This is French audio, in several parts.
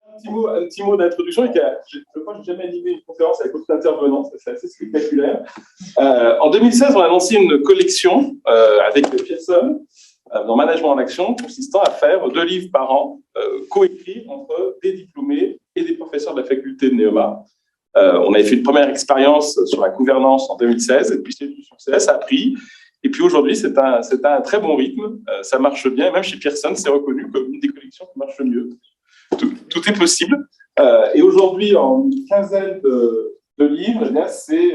Un petit mot d'introduction. Je crois que j'ai jamais animé une conférence avec autant d'intervenants, c'est assez spectaculaire. En 2016, on a lancé une collection avec Pearson dans Management en Action, consistant à faire 2 livres par an, coécrits entre des diplômés et des professeurs de la faculté de Neoma. On avait fait une première expérience sur la gouvernance en 2016, et puis c'est du succès, ça a pris. Et puis aujourd'hui, c'est un très bon rythme, ça marche bien. Même chez Pearson, c'est reconnu comme une des collections qui marche le mieux. Tout est possible. Et aujourd'hui, en une quinzaine de livres, c'est,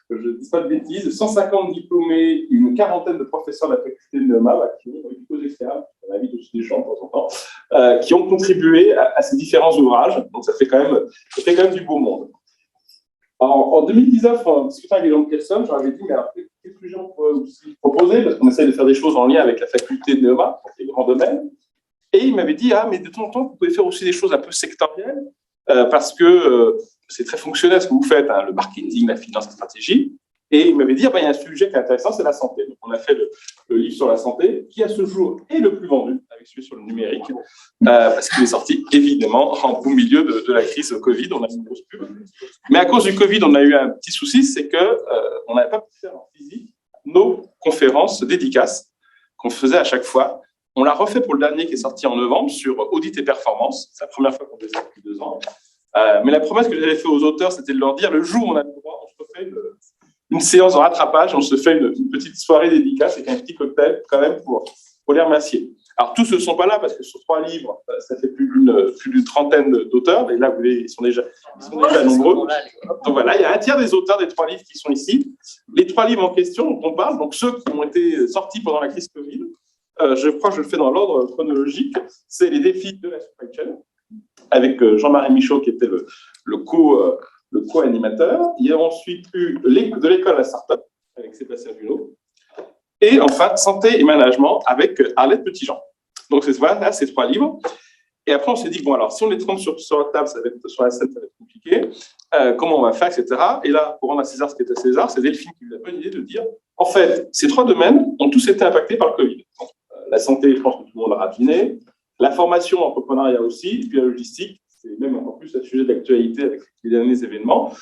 je ne dis pas de bêtises, 150 diplômés, une quarantaine de professeurs de la faculté de Neoma, qui ont eu des externes, on invite aussi des gens de temps en temps, qui ont contribué à ces différents ouvrages. Donc ça fait quand même du beau monde. En 2019, en discutant avec les gens de Pearson, j'avais dit, mais alors, qu'est-ce que les gens pourraient aussi proposer, parce qu'on essaie de faire des choses en lien avec la faculté de Neoma, pour les grands domaines. Et il m'avait dit, mais de temps en temps, vous pouvez faire aussi des choses un peu sectorielles, parce que c'est très fonctionnel ce que vous faites, le marketing, la finance, la stratégie. Et il m'avait dit, il y a un sujet qui est intéressant, c'est la santé. Donc, on a fait le livre sur la santé, qui à ce jour est le plus vendu, avec celui sur le numérique, parce qu'il est sorti, évidemment, en beau milieu de la crise Covid. On a une grosse pub. Mais à cause du Covid, on a eu un petit souci, c'est qu'on n'avait pas pu faire en physique nos conférences dédicaces qu'on faisait à chaque fois. On l'a refait pour le dernier qui est sorti en novembre sur audit et performance. C'est la première fois qu'on faisait ça depuis 2 ans. Mais la promesse que j'avais faite aux auteurs, c'était de leur dire, le jour où on a le droit, on se refait une séance de rattrapage, on se fait une petite soirée dédicace avec un petit cocktail quand même pour les remercier. Alors, tous ne sont pas là parce que sur 3 livres, ça fait plus d'une trentaine d'auteurs. Et là, ils sont déjà nombreux. Donc voilà, il y a un tiers des auteurs des 3 livres qui sont ici. Les 3 livres en question dont on parle, donc ceux qui ont été sortis pendant la crise Covid, je crois que je le fais dans l'ordre chronologique, c'est les défis de la supply chain, avec Jean-Marie Michaud qui était le co-animateur. Il y a ensuite eu de l'école à la start-up, avec Sébastien Junot. Et enfin, santé et management, avec Arlette Petitjean. Donc voilà, ces 3 livres. Et après, on s'est dit, bon, alors, si on les trompe sur la table, sur la scène, ça va être compliqué. Comment on va faire, etc. Et là, pour rendre à César ce qui est à César, c'est Delphine qui a eu la bonne idée de dire, en fait, ces 3 domaines ont tous été impactés par le Covid. Donc, la santé, je pense que tout le monde l'a raffiné. La formation, l'entrepreneuriat aussi, et puis la logistique, c'est même encore plus un sujet d'actualité avec les derniers événements.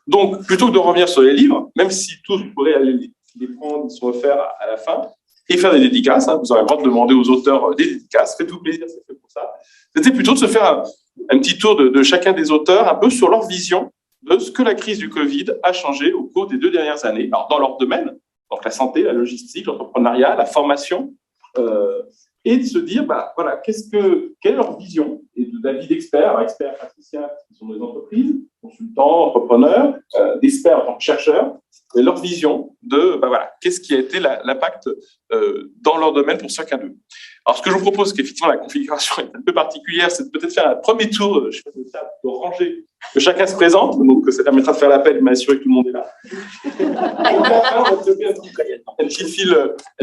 Donc, plutôt que de revenir sur les livres, même si tous vous pourrez aller les prendre, ils sont offerts à la fin, et faire des dédicaces, vous aurez le droit de demander aux auteurs des dédicaces, faites-vous plaisir, c'est fait pour ça. C'était plutôt de se faire un petit tour de chacun des auteurs, un peu sur leur vision de ce que la crise du Covid a changé au cours des 2 dernières années, alors dans leur domaine, donc la santé, la logistique, l'entrepreneuriat, la formation, et de se dire, voilà, quelle est leur vision, et d'avis d'experts, experts praticiens qui sont dans les entreprises, consultants, entrepreneurs, d'experts en tant que chercheurs, et leur vision de, voilà, qu'est-ce qui a été l'impact dans leur domaine pour chacun d'eux. Alors, ce que je vous propose, qu'effectivement la configuration est un peu particulière, c'est de peut-être faire un premier tour, je fais de ça, de ranger, que chacun se présente, donc ça permettra de faire l'appel, de m'assurer que tout le monde est là. Et enfin, on va trouver un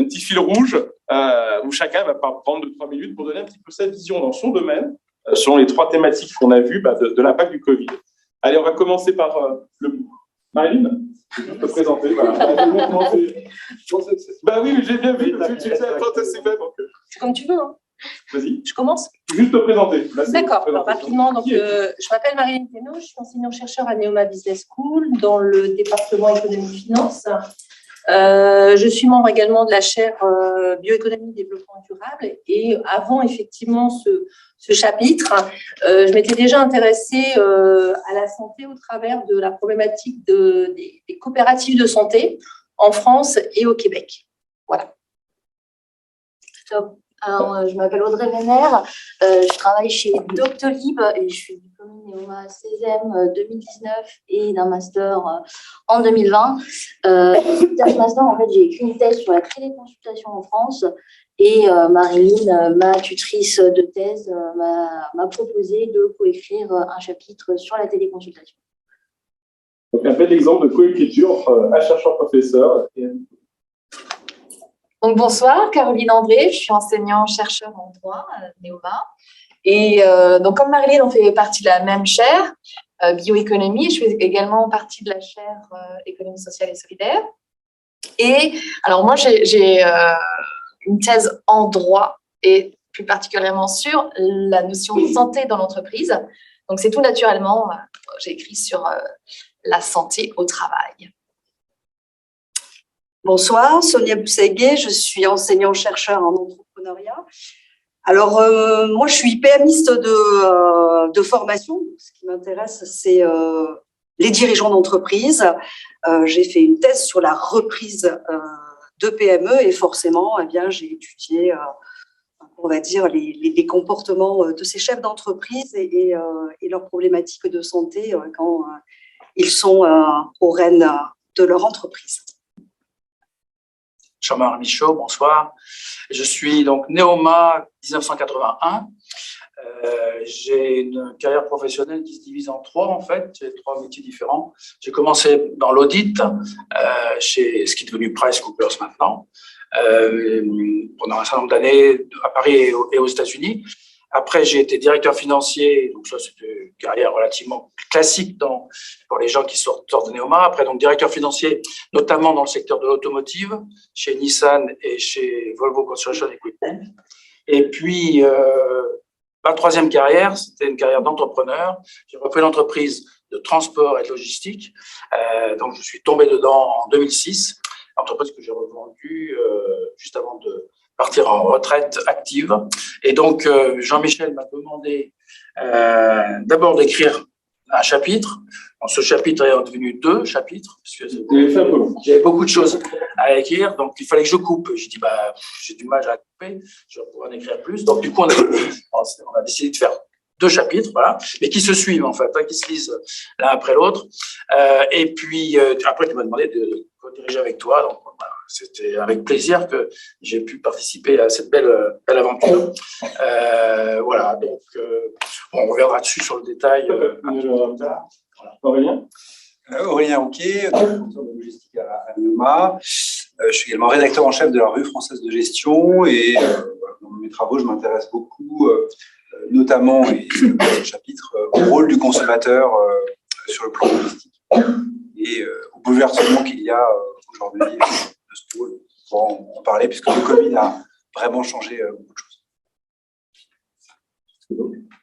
petit fil rouge où chacun va prendre 2-3 minutes pour donner un petit peu sa vision dans son domaine, selon les 3 thématiques qu'on a vues de l'impact du Covid. Allez, on va commencer par le bout. Marilyn, je vais te présenter. Voilà. Oui, j'ai bien vu. Tu sais, attends, c'est fait. C'est comme tu veux. Hein. Vas-y. Je commence. Juste te présenter. D'accord. Alors, rapidement, donc, je m'appelle Marilyn Thénault, je suis enseignant-chercheur à Neoma Business School dans le département économie-finance. Je suis membre également de la chaire bioéconomie développement durable et avant effectivement ce chapitre, je m'étais déjà intéressée à la santé au travers de la problématique des coopératives de santé en France et au Québec. Voilà. Top. Alors, je m'appelle Audrey Vénère, je travaille chez Doctolib et je suis diplômée Neoma CESEM 2019 et d'un master en 2020. Ce master, en fait, j'ai écrit une thèse sur la téléconsultation en France et Marilyn, ma tutrice de thèse, m'a proposé de coécrire un chapitre sur la téléconsultation. Donc, un bel exemple de coécriture entre un chercheur-professeur et un... Donc, bonsoir, Caroline André, je suis enseignant-chercheur en droit à Neoma. Et donc, comme Marilyn, on fait partie de la même chaire, bioéconomie. Je fais également partie de la chaire économie sociale et solidaire. Et alors, moi, j'ai une thèse en droit et plus particulièrement sur la notion de santé dans l'entreprise. Donc, c'est tout naturellement, j'ai écrit sur la santé au travail. Bonsoir, Sonia Boussaguet, je suis enseignant-chercheur en entrepreneuriat. Alors, moi, je suis PMiste de formation. Ce qui m'intéresse, c'est les dirigeants d'entreprise. J'ai fait une thèse sur la reprise de PME et forcément, eh bien, j'ai étudié, on va dire, les comportements de ces chefs d'entreprise et leurs problématiques de santé quand ils sont aux rênes de leur entreprise. Jean-Marc Michaud, bonsoir. Je suis donc Neoma 1981. J'ai une carrière professionnelle qui se divise en trois, en fait. J'ai trois métiers différents. J'ai commencé dans l'audit, chez ce qui est devenu PricewaterhouseCoopers maintenant, pendant un certain nombre d'années à Paris et aux États-Unis. Après, j'ai été directeur financier, donc ça, c'était une carrière relativement classique pour les gens qui sortent de Neoma. Après, donc, directeur financier, notamment dans le secteur de l'automotive, chez Nissan et chez Volvo Construction Equipment. Et puis, ma troisième carrière, c'était une carrière d'entrepreneur. J'ai repris l'entreprise de transport et de logistique. Donc, je suis tombé dedans en 2006, entreprise que j'ai revendue juste avant de partir en retraite active. Et donc, Jean-Michel m'a demandé d'abord d'écrire un chapitre. Alors, ce chapitre est devenu 2 chapitres, parce que j'avais beaucoup de choses à écrire, donc il fallait que je coupe. J'ai dit, j'ai du mal à couper, je vais pouvoir en écrire plus. Donc, du coup, on a décidé de faire 2 chapitres, voilà, mais qui se suivent, en fait, qui se lisent l'un après l'autre. Et puis, après, tu m'as demandé de co-diriger avec toi, donc voilà. C'était avec plaisir que j'ai pu participer à cette belle aventure. Voilà, donc on reviendra dessus sur le détail. Voilà. Aurélien Aurélien Rouquier, professeur de logistique à Neoma. Je suis également rédacteur en chef de la revue française de gestion et dans mes travaux, je m'intéresse beaucoup, notamment, et c'est le chapitre, au rôle du consommateur sur le plan logistique et au bouleversement qu'il y a aujourd'hui de ce rôle. Pour en parler, puisque le Covid a vraiment changé beaucoup de choses.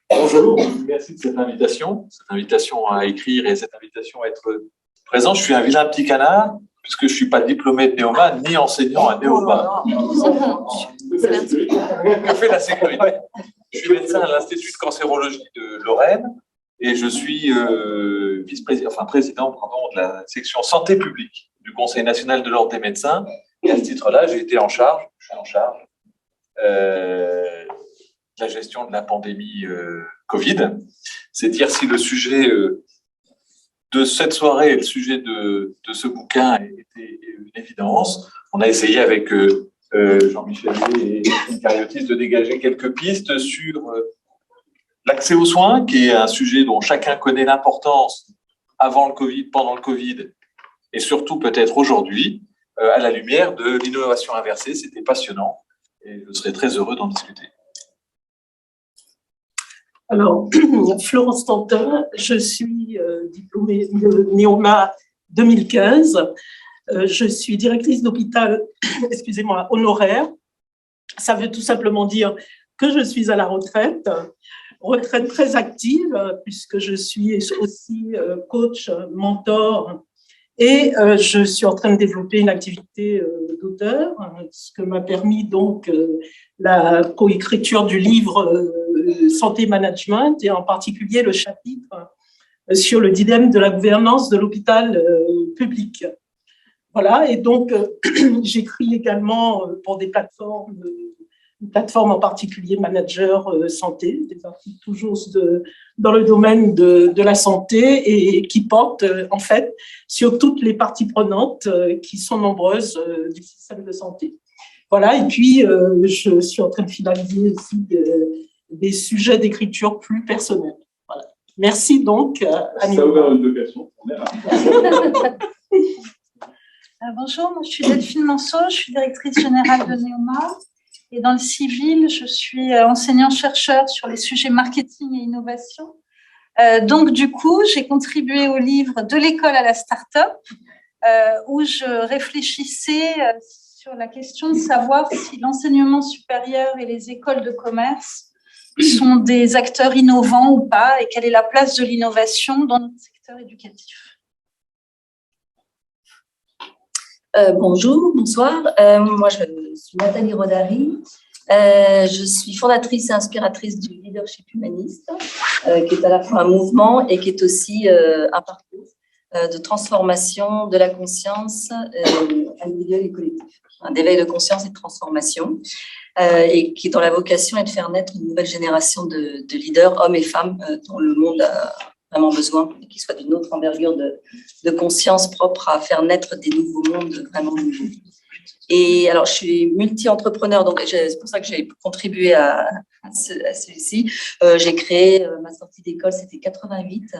Bonjour, merci de cette invitation à écrire et cette invitation à être présent. Je suis un vilain petit canard, puisque je ne suis pas diplômé de Neoma, ni enseignant à Neoma. Je fais la sécurité. Je suis médecin à l'Institut de cancérologie de Lorraine et je suis président de la section santé publique du Conseil national de l'ordre des médecins. Et à ce titre-là, je suis en charge de la gestion de la pandémie Covid. C'est dire si le sujet de cette soirée et le sujet de ce bouquin était une évidence. On a essayé avec Jean-Michel et Christine Cariotis de dégager quelques pistes sur l'accès aux soins, qui est un sujet dont chacun connaît l'importance avant le Covid, pendant le Covid, et surtout peut-être aujourd'hui, à la lumière de l'innovation inversée. C'était passionnant et je serais très heureux d'en discuter. Alors, Florence Tantin, je suis diplômée de Neoma 2015. Je suis directrice d'hôpital, honoraire. Ça veut tout simplement dire que je suis à la retraite très active, puisque je suis aussi coach, mentor, et je suis en train de développer une activité d'auteur, ce que m'a permis donc la coécriture du livre Santé Management, et en particulier le chapitre sur le dilemme de la gouvernance de l'hôpital public. Voilà, et donc j'écris également pour des plateformes, une plateforme en particulier Manager Santé, des articles toujours dans le domaine de la santé et qui portent en fait sur toutes les parties prenantes qui sont nombreuses du système de santé. Voilà, et puis je suis en train de finaliser aussi des sujets d'écriture plus personnels. Voilà. Merci donc à Ça a ouvert une vocation. Bonjour, moi je suis Delphine Manceau, je suis directrice générale de Neoma. Et dans le civil, je suis enseignant-chercheur sur les sujets marketing et innovation. Donc, du coup, j'ai contribué au livre De l'école à la start-up, où je réfléchissais sur la question de savoir si l'enseignement supérieur et les écoles de commerce sont des acteurs innovants ou pas, et quelle est la place de l'innovation dans notre secteur éducatif. Bonjour, bonsoir. Moi, je suis Nathalie Rodari. Je suis fondatrice et inspiratrice du leadership humaniste, qui est à la fois un mouvement et qui est aussi un parcours de transformation de la conscience individuelle et collective, d'éveil de conscience et de transformation, et qui dans la vocation est de faire naître une nouvelle génération de leaders, hommes et femmes, dont le monde a vraiment besoin, et qui soient d'une autre envergure de conscience propre à faire naître des nouveaux mondes vraiment nouveaux. Et alors, je suis multi-entrepreneur, donc c'est pour ça que j'ai contribué à celui-ci. J'ai créé, ma sortie d'école, c'était 88,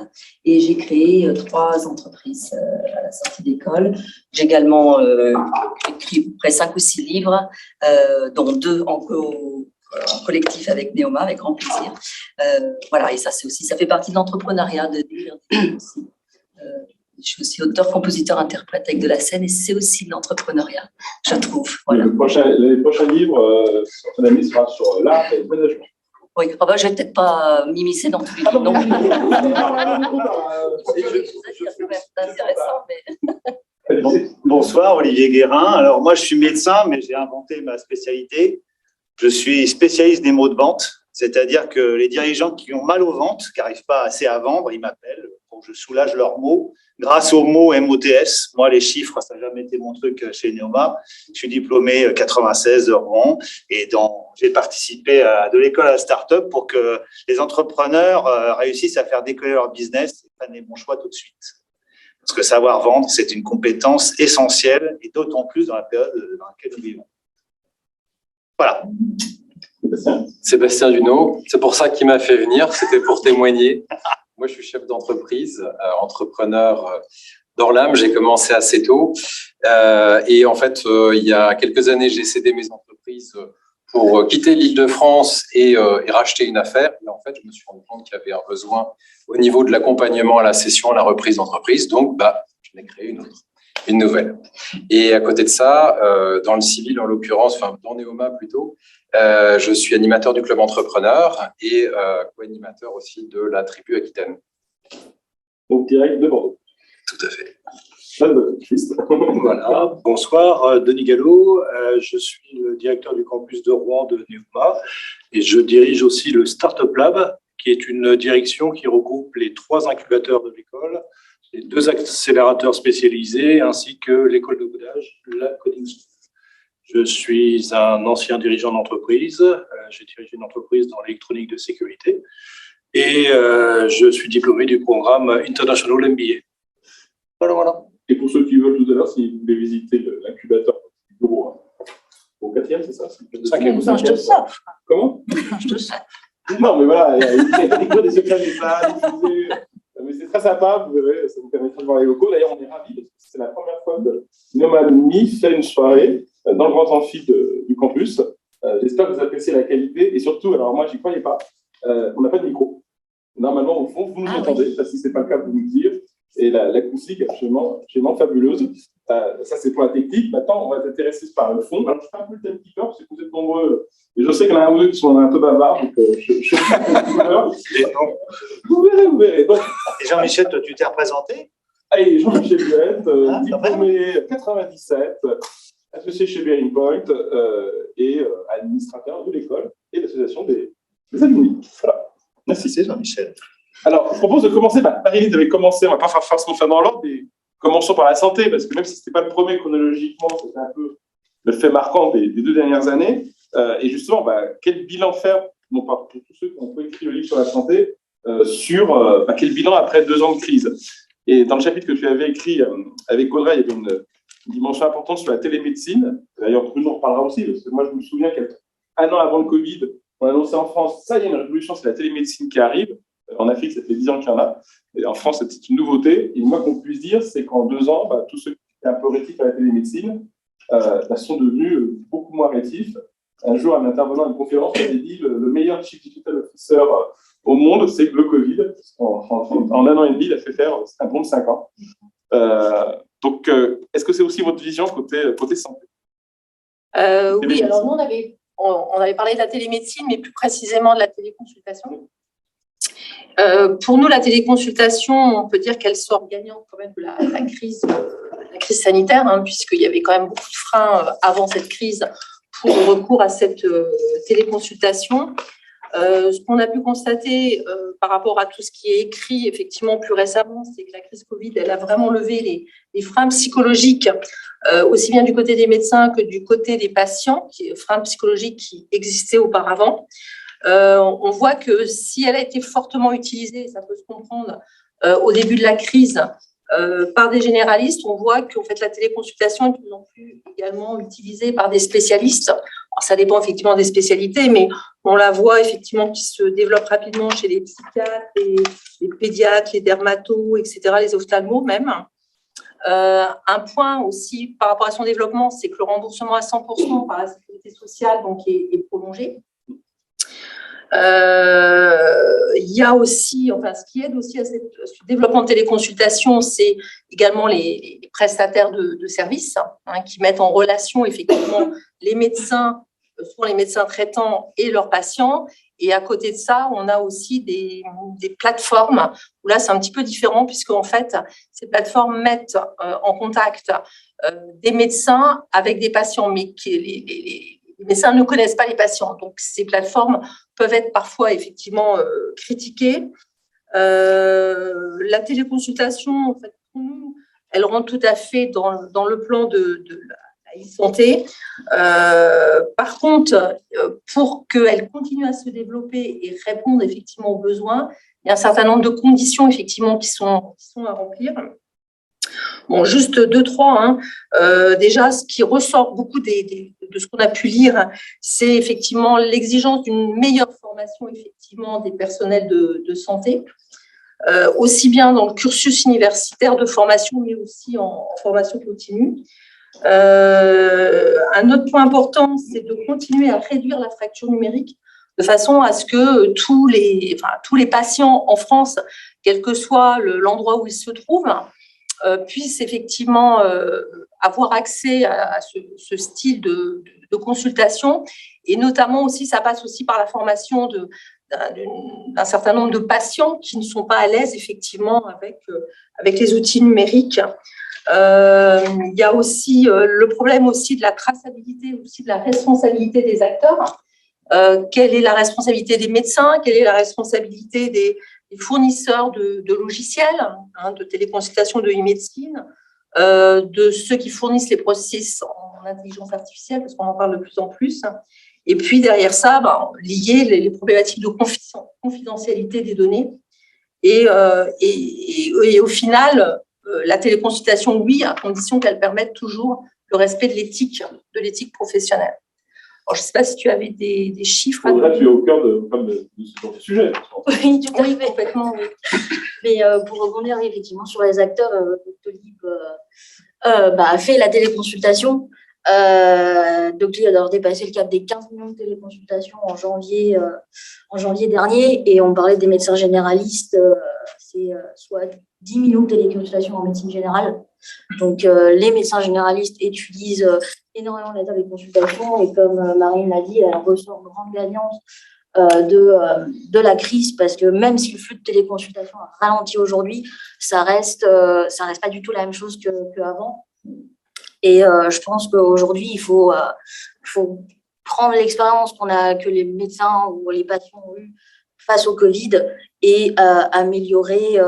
et j'ai créé 3 entreprises à la sortie d'école. J'ai également écrit près 5 ou 6 livres, dont 2 en collectif avec Neoma, avec grand plaisir. Voilà, et ça, c'est aussi, ça fait partie de l'entrepreneuriat, de d'écrire des livres aussi. Je suis aussi auteur, compositeur, interprète avec de la scène, et c'est aussi de l'entrepreneuriat, je trouve. Voilà. Les prochains livres, son ami sera sur l'art et le management. Oui, je ne vais peut-être pas m'immiscer dans tous les livres non plus. C'est intéressant, mais... Bonsoir, Olivier Guérin. Alors, moi, je suis médecin, mais j'ai inventé ma spécialité. Je suis spécialiste des maux de vente, c'est-à-dire que les dirigeants qui ont mal au ventre, qui n'arrivent pas assez à vendre, ils m'appellent pour que je soulage leurs maux grâce aux mots MOTS. Moi, les chiffres, ça n'a jamais été mon truc chez Neoma. Je suis diplômé 96 de Rouen et j'ai participé de l'école à la start-up pour que les entrepreneurs réussissent à faire décoller leur business et prennent les bons choix tout de suite. Parce que savoir vendre, c'est une compétence essentielle et d'autant plus dans la période dans laquelle nous vivons. Voilà. Sébastien Dunot, c'est pour ça qu'il m'a fait venir, c'était pour témoigner. Moi, je suis chef d'entreprise, entrepreneur dans l'âme, j'ai commencé assez tôt. Et en fait, il y a quelques années, j'ai cédé mes entreprises pour quitter l'Île-de-France et racheter une affaire. Et en fait, je me suis rendu compte qu'il y avait un besoin au niveau de l'accompagnement à la cession, à la reprise d'entreprise. Donc, je n'ai créé une nouvelle. Et à côté de ça, dans le civil, en l'occurrence, enfin, dans Neoma plutôt, je suis animateur du club entrepreneur et co-animateur aussi de la tribu Aquitaine. Donc, direct de Bordeaux. Tout à fait. Voilà. Bonsoir, Denis Gallo. Je suis le directeur du campus de Rouen de Neoma et je dirige aussi le Startup Lab, qui est une direction qui regroupe les 3 incubateurs de l'école, les 2 accélérateurs spécialisés ainsi que l'école de codage, la Coding School. Je suis un ancien dirigeant d'entreprise. J'ai dirigé une entreprise dans l'électronique de sécurité et je suis diplômé du programme International MBA. Voilà. Et pour ceux qui veulent tout à l'heure, si vous voulez visiter l'incubateur au 4e, c'est ça? 5e. Je te sors. Comment? Je te sors. Non, mais voilà, il y a des secrets d'État, mais c'est très sympa, vous verrez, ça vous permettra de voir les locaux. D'ailleurs, on est ravis parce que c'est la première fois que Neoma fait une soirée dans le grand amphi du campus. J'espère que vous appréciez la qualité et surtout, alors moi, j'y croyais pas, on n'a pas de micro. Normalement, au fond, vous nous entendez, si ce n'est pas le cas, vous nous le dire. Et l'acoustique est absolument fabuleuse. Ça, c'est pour la technique. Maintenant, on va s'intéresser par le fond. Alors, je fais un peu le timekeeper parce que vous êtes nombreux. Et je sais qu'il y en a un ou deux qui sont un peu bavards. Donc, je Vous verrez. Donc, et Jean-Michel, toi, tu t'es représenté? Allez, Jean-Michel Buette, diplômé 97, associé chez Bearing Point et administrateur de l'école et de l'association des alumni. Voilà. Merci, c'est Jean-Michel. Alors, je propose de commencer. Marie-Lise avait commencé, on ne va pas forcément faire dans l'ordre, mais commençons par la santé, parce que même si ce n'était pas le premier chronologiquement, c'était un peu le fait marquant des 2 dernières années. Et justement, quel bilan faire, pour tous ceux qui ont écrit le livre sur la santé, sur quel bilan après 2 ans de crise. Et dans le chapitre que tu avais écrit avec Audrey, il y avait une dimension importante sur la télémédecine. D'ailleurs, Bruno en reparlera aussi, parce que moi, je me souviens qu'1 an avant le Covid, on a annoncé en France, ça y est, une révolution, c'est la télémédecine qui arrive. En Afrique, ça fait 10 ans qu'il y en a. Et en France, c'est une nouveauté. Et moi, qu'on puisse dire, c'est qu'en 2 ans, tous ceux qui étaient un peu rétifs à la télémédecine sont devenus beaucoup moins rétifs. Un jour, un intervenant à une conférence m'avait dit le meilleur chief digital officer au monde, c'est le Covid. En 1 an et demi, il a fait faire un bond de 5 ans. Donc, est-ce que c'est aussi votre vision côté santé? Oui, alors nous, on avait parlé de la télémédecine, mais plus précisément de la téléconsultation. Pour nous, la téléconsultation, on peut dire qu'elle sort gagnante quand même de la crise sanitaire, hein, puisqu'il y avait quand même beaucoup de freins avant cette crise pour le recours à cette téléconsultation. Ce qu'on a pu constater par rapport à tout ce qui est écrit effectivement plus récemment, c'est que la crise Covid, elle a vraiment levé les freins psychologiques, aussi bien du côté des médecins que du côté des patients, freins psychologiques qui existaient auparavant. On voit que si elle a été fortement utilisée, ça peut se comprendre, au début de la crise, par des généralistes, on voit qu'en fait, la téléconsultation est de plus en plus également utilisée par des spécialistes. Alors, ça dépend effectivement des spécialités, mais on la voit effectivement qui se développe rapidement chez les psychiatres, les pédiatres, les dermatos, etc., les ophtalmos même. Un point aussi par rapport à son développement, c'est que le remboursement à 100% par la sécurité sociale donc, est prolongé. Il y a aussi, enfin, ce qui aide aussi à ce développement de téléconsultation, c'est également les prestataires de services hein, qui mettent en relation effectivement les médecins, souvent les médecins traitants et leurs patients. Et à côté de ça, on a aussi des plateformes où là, c'est un petit peu différent puisque en fait, ces plateformes mettent en contact des médecins avec des patients, mais les médecins ne connaissent pas les patients. Donc, ces plateformes peuvent être parfois effectivement critiquées. La téléconsultation, en fait, pour nous, elle rentre tout à fait dans le plan de la e-santé. Par contre, pour qu'elle continue à se développer et répondre effectivement aux besoins, il y a un certain nombre de conditions effectivement qui sont à remplir. Bon, juste 2-3. Hein. Déjà, ce qui ressort beaucoup de ce qu'on a pu lire, c'est effectivement l'exigence d'une meilleure formation effectivement des personnels de santé, aussi bien dans le cursus universitaire de formation, mais aussi en formation continue. Un autre point important, c'est de continuer à réduire la fracture numérique de façon à ce que tous les patients en France, quel que soit l'endroit où ils se trouvent, puissent effectivement avoir accès à ce style de consultation. Et notamment aussi, ça passe aussi par la formation d'un certain nombre de patients qui ne sont pas à l'aise effectivement avec les outils numériques. Il y a aussi le problème aussi de la traçabilité, aussi de la responsabilité des acteurs. Quelle est la responsabilité des médecins? Quelle est la responsabilité des fournisseurs de logiciels, hein, de téléconsultation, de e-médecine, de ceux qui fournissent les processus en intelligence artificielle, parce qu'on en parle de plus en plus. Et puis derrière ça, lier les problématiques de confidentialité des données. Et au final, la téléconsultation, oui, à condition qu'elle permette toujours le respect de l'éthique professionnelle. Alors, je ne sais pas si tu avais des chiffres. Là, tu es au cœur de ce genre de sujet. Oui, tout à fait. Complètement, oui. Mais pour rebondir effectivement sur les acteurs, Doctolib a fait la téléconsultation. Doctolib a alors dépassé le cap des 15 millions de téléconsultations en janvier dernier, et on parlait des médecins généralistes, c'est soit 10 millions de téléconsultations en médecine générale. Donc, les médecins généralistes utilisent énormément la téléconsultation, et comme Marine l'a dit, elle ressort grande gagnante de la crise, parce que même si le flux de téléconsultation a ralenti aujourd'hui, ça reste pas du tout la même chose qu'avant. Et je pense qu'aujourd'hui, il faut prendre l'expérience que les médecins ou les patients ont eue face au Covid et améliorer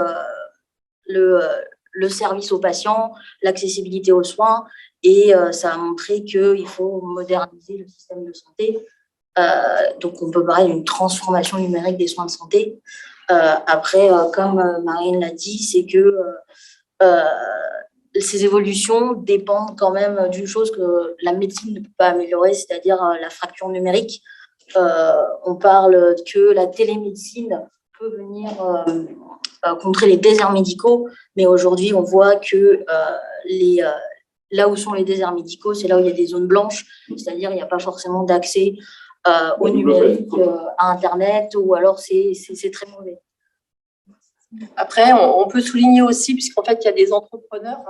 le service aux patients, l'accessibilité aux soins. Et ça a montré qu'il faut moderniser le système de santé. Donc, on peut parler d'une transformation numérique des soins de santé. Après, comme Marine l'a dit, c'est que ces évolutions dépendent quand même d'une chose que la médecine ne peut pas améliorer, c'est-à-dire la fracture numérique. On parle que la télémédecine peut venir contrer les déserts médicaux, mais aujourd'hui, on voit que là où sont les déserts médicaux, c'est là où il y a des zones blanches, c'est-à-dire il n'y a pas forcément d'accès au numérique, à Internet, ou alors c'est très mauvais. Après, on peut souligner aussi, puisqu'en fait, il y a des entrepreneurs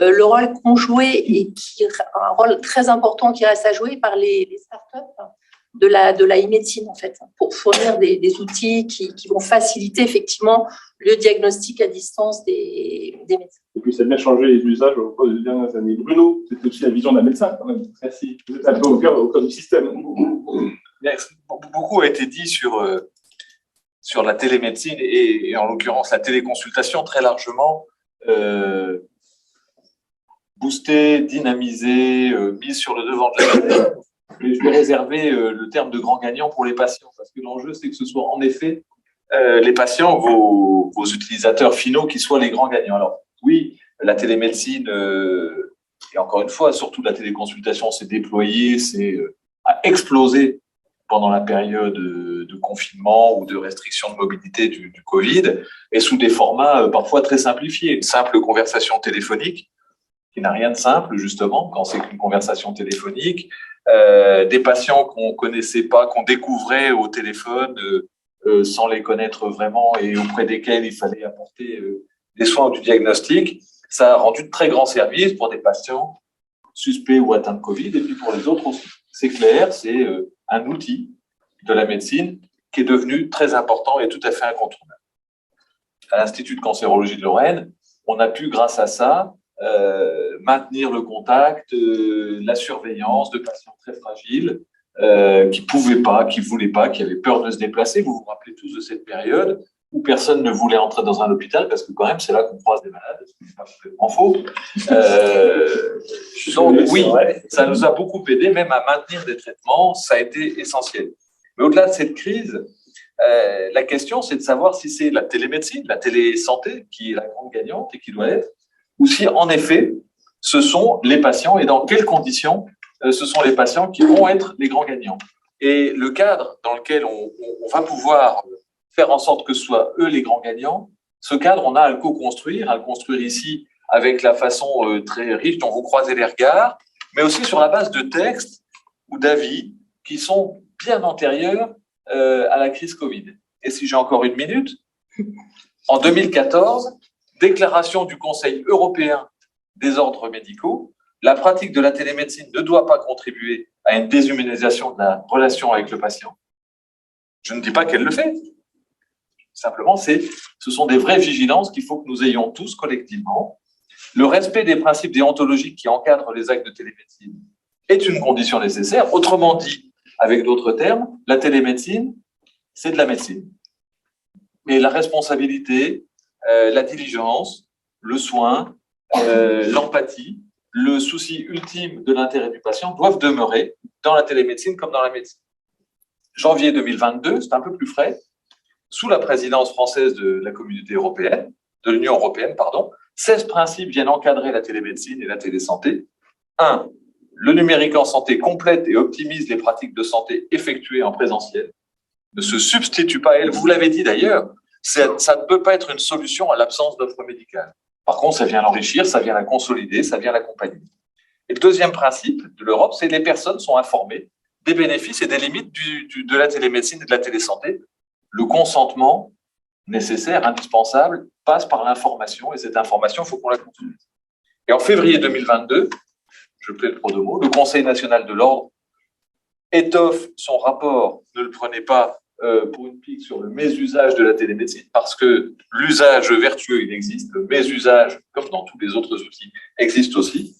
le rôle qu'ont joué et un rôle très important qui reste à jouer par les startups de la e-médecine, en fait, pour fournir des outils qui vont faciliter effectivement le diagnostic à distance des médecins. Et puis, ça a bien changé les usages au cours des dernières années. Bruno, c'est aussi la vision d'un médecin, quand même. Merci. Vous êtes un peu au cœur du système. Beaucoup a été dit sur la télémédecine et en l'occurrence la téléconsultation très largement boostée, dynamisée, mise sur le devant de la scène. Mais je vais réserver le terme de grand gagnant pour les patients parce que l'enjeu, c'est que ce soit en effet les patients, vos utilisateurs finaux, qui soient les grands gagnants. Alors oui, la télémédecine, et encore une fois, surtout la téléconsultation, s'est déployée, a explosé pendant la période de confinement ou de restriction de mobilité du Covid, et sous des formats parfois très simplifiés. Une simple conversation téléphonique, qui n'a rien de simple, justement, quand c'est qu'une conversation téléphonique, des patients qu'on connaissait pas, qu'on découvrait au téléphone sans les connaître vraiment et auprès desquels il fallait apporter des soins ou du diagnostic. Ça a rendu de très grands services pour des patients suspects ou atteints de Covid et puis pour les autres aussi. C'est clair, c'est un outil de la médecine qui est devenu très important et tout à fait incontournable. À l'Institut de cancérologie de Lorraine, on a pu, grâce à ça, maintenir le contact, la surveillance de patients très fragiles qui ne pouvaient pas, qui ne voulaient pas, qui avaient peur de se déplacer. Vous vous rappelez tous de cette période où personne ne voulait entrer dans un hôpital parce que quand même, c'est là qu'on croise des malades, ce qui n'est pas complètement faux. Donc oui, ça nous a beaucoup aidé, même à maintenir des traitements, ça a été essentiel. Mais au-delà de cette crise, la question, c'est de savoir si c'est la télémédecine, la télésanté qui est la grande gagnante et qui doit l'être, ou si, en effet, ce sont les patients et dans quelles conditions ce sont les patients qui vont être les grands gagnants. Et le cadre dans lequel on va pouvoir faire en sorte que ce soit eux les grands gagnants, ce cadre, on a à le co-construire, à le construire ici avec la façon très riche dont vous croisez les regards, mais aussi sur la base de textes ou d'avis qui sont bien antérieurs à la crise Covid. Et si j'ai encore une minute, en 2014, déclaration du Conseil européen des ordres médicaux, la pratique de la télémédecine ne doit pas contribuer à une déshumanisation de la relation avec le patient. Je ne dis pas qu'elle le fait. Simplement, ce sont des vraies vigilances qu'il faut que nous ayons tous collectivement. Le respect des principes déontologiques qui encadrent les actes de télémédecine est une condition nécessaire. Autrement dit, avec d'autres termes, la télémédecine, c'est de la médecine. Et la responsabilité, la diligence, le soin, l'empathie, le souci ultime de l'intérêt du patient doivent demeurer dans la télémédecine comme dans la médecine. Janvier 2022, c'est un peu plus frais, sous la présidence française de la Communauté européenne, de l'Union européenne, 16 principes viennent encadrer la télémédecine et la télésanté. 1. Le numérique en santé complète et optimise les pratiques de santé effectuées en présentiel, ne se substitue pas à elle. Vous l'avez dit d'ailleurs, ça ne peut pas être une solution à l'absence d'offre médicale. Par contre, ça vient l'enrichir, ça vient la consolider, ça vient l'accompagner. Et le deuxième principe de l'Europe, c'est que les personnes sont informées des bénéfices et des limites de la télémédecine et de la télésanté. Le consentement nécessaire, indispensable, passe par l'information et cette information, il faut qu'on la consolide. Et en février 2022, je plaide pro domo, le Conseil national de l'ordre étoffe son rapport, ne le prenez pas pour une pique sur le mésusage de la télémédecine, parce que l'usage vertueux, il existe, le mésusage, comme dans tous les autres outils, existe aussi.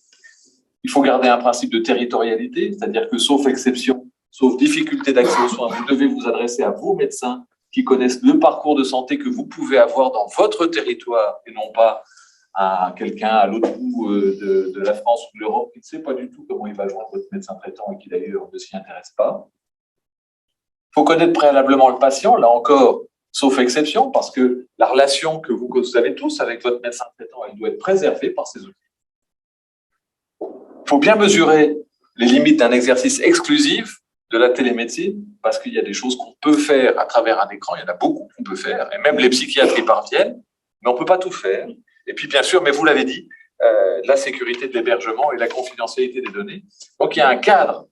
Il faut garder un principe de territorialité, c'est-à-dire que sauf exception, sauf difficulté d'accès aux soins, vous devez vous adresser à vos médecins qui connaissent le parcours de santé que vous pouvez avoir dans votre territoire et non pas à quelqu'un à l'autre bout de la France ou de l'Europe qui ne sait pas du tout comment il va joindre votre médecin traitant et qui d'ailleurs ne s'y intéresse pas. Il faut connaître préalablement le patient, là encore, sauf exception, parce que la relation que vous avez tous avec votre médecin traitant, elle doit être préservée par ces outils. Il faut bien mesurer les limites d'un exercice exclusif de la télémédecine, parce qu'il y a des choses qu'on peut faire à travers un écran, il y en a beaucoup qu'on peut faire, et même les psychiatres y parviennent, mais on ne peut pas tout faire. Et puis, bien sûr, mais vous l'avez dit, la sécurité de l'hébergement et la confidentialité des données. Donc, il y a un cadre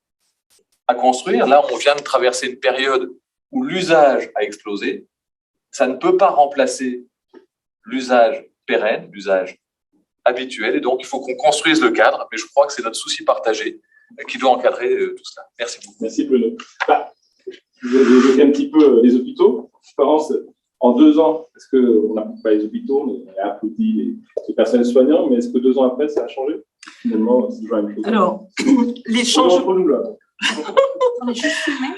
à construire. Là, on vient de traverser une période où l'usage a explosé. Ça ne peut pas remplacer l'usage pérenne, l'usage habituel. Et donc, il faut qu'on construise le cadre, mais je crois que c'est notre souci partagé qui doit encadrer tout cela. Merci beaucoup. Merci Bruno. Vous avez évoqué un petit peu les hôpitaux. Différence en 2 ans, est-ce qu'on n'applique pas les hôpitaux, mais on a applaudi les personnels soignants, mais est-ce que 2 ans après, ça a changé? Finalement, c'est toujours la même chose. Alors, les changements. Nous, là. On est juste filmé.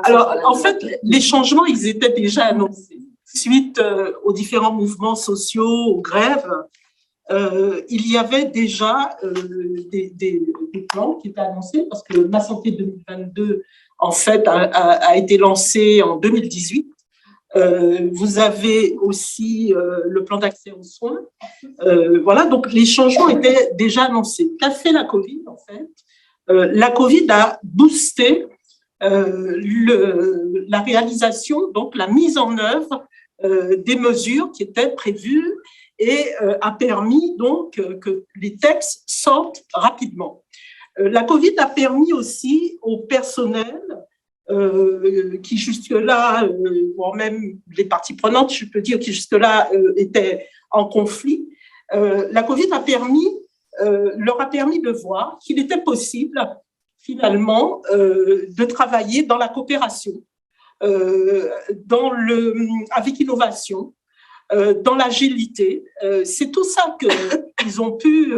Alors, en fait, les changements, ils étaient déjà annoncés. Suite aux différents mouvements sociaux, aux grèves, il y avait déjà des plans qui étaient annoncés parce que Ma Santé 2022, en fait, a été lancé en 2018. Vous avez aussi le plan d'accès aux soins. Voilà, donc les changements étaient déjà annoncés. Qu'a fait la Covid, en fait? La Covid a boosté la réalisation, donc la mise en œuvre des mesures qui étaient prévues et a permis donc que les textes sortent rapidement. La Covid a permis aussi au personnel qui jusque-là, voire même les parties prenantes, je peux dire, qui jusque-là étaient en conflit, la Covid leur a permis de voir qu'il était possible finalement de travailler dans la coopération, avec innovation, dans l'agilité. C'est tout ça qu'ils ont pu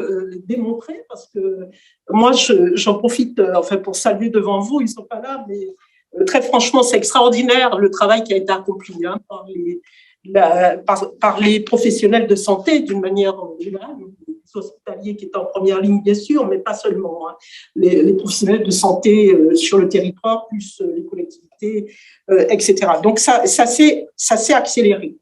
démontrer, parce que moi, j'en profite pour saluer devant vous, ils ne sont pas là, mais très franchement, c'est extraordinaire le travail qui a été accompli par les professionnels de santé d'une manière générale, les hospitaliers qui étaient en première ligne, bien sûr, mais pas seulement, les professionnels de santé sur le territoire, plus les collectivités, etc. Donc, ça s'est accéléré.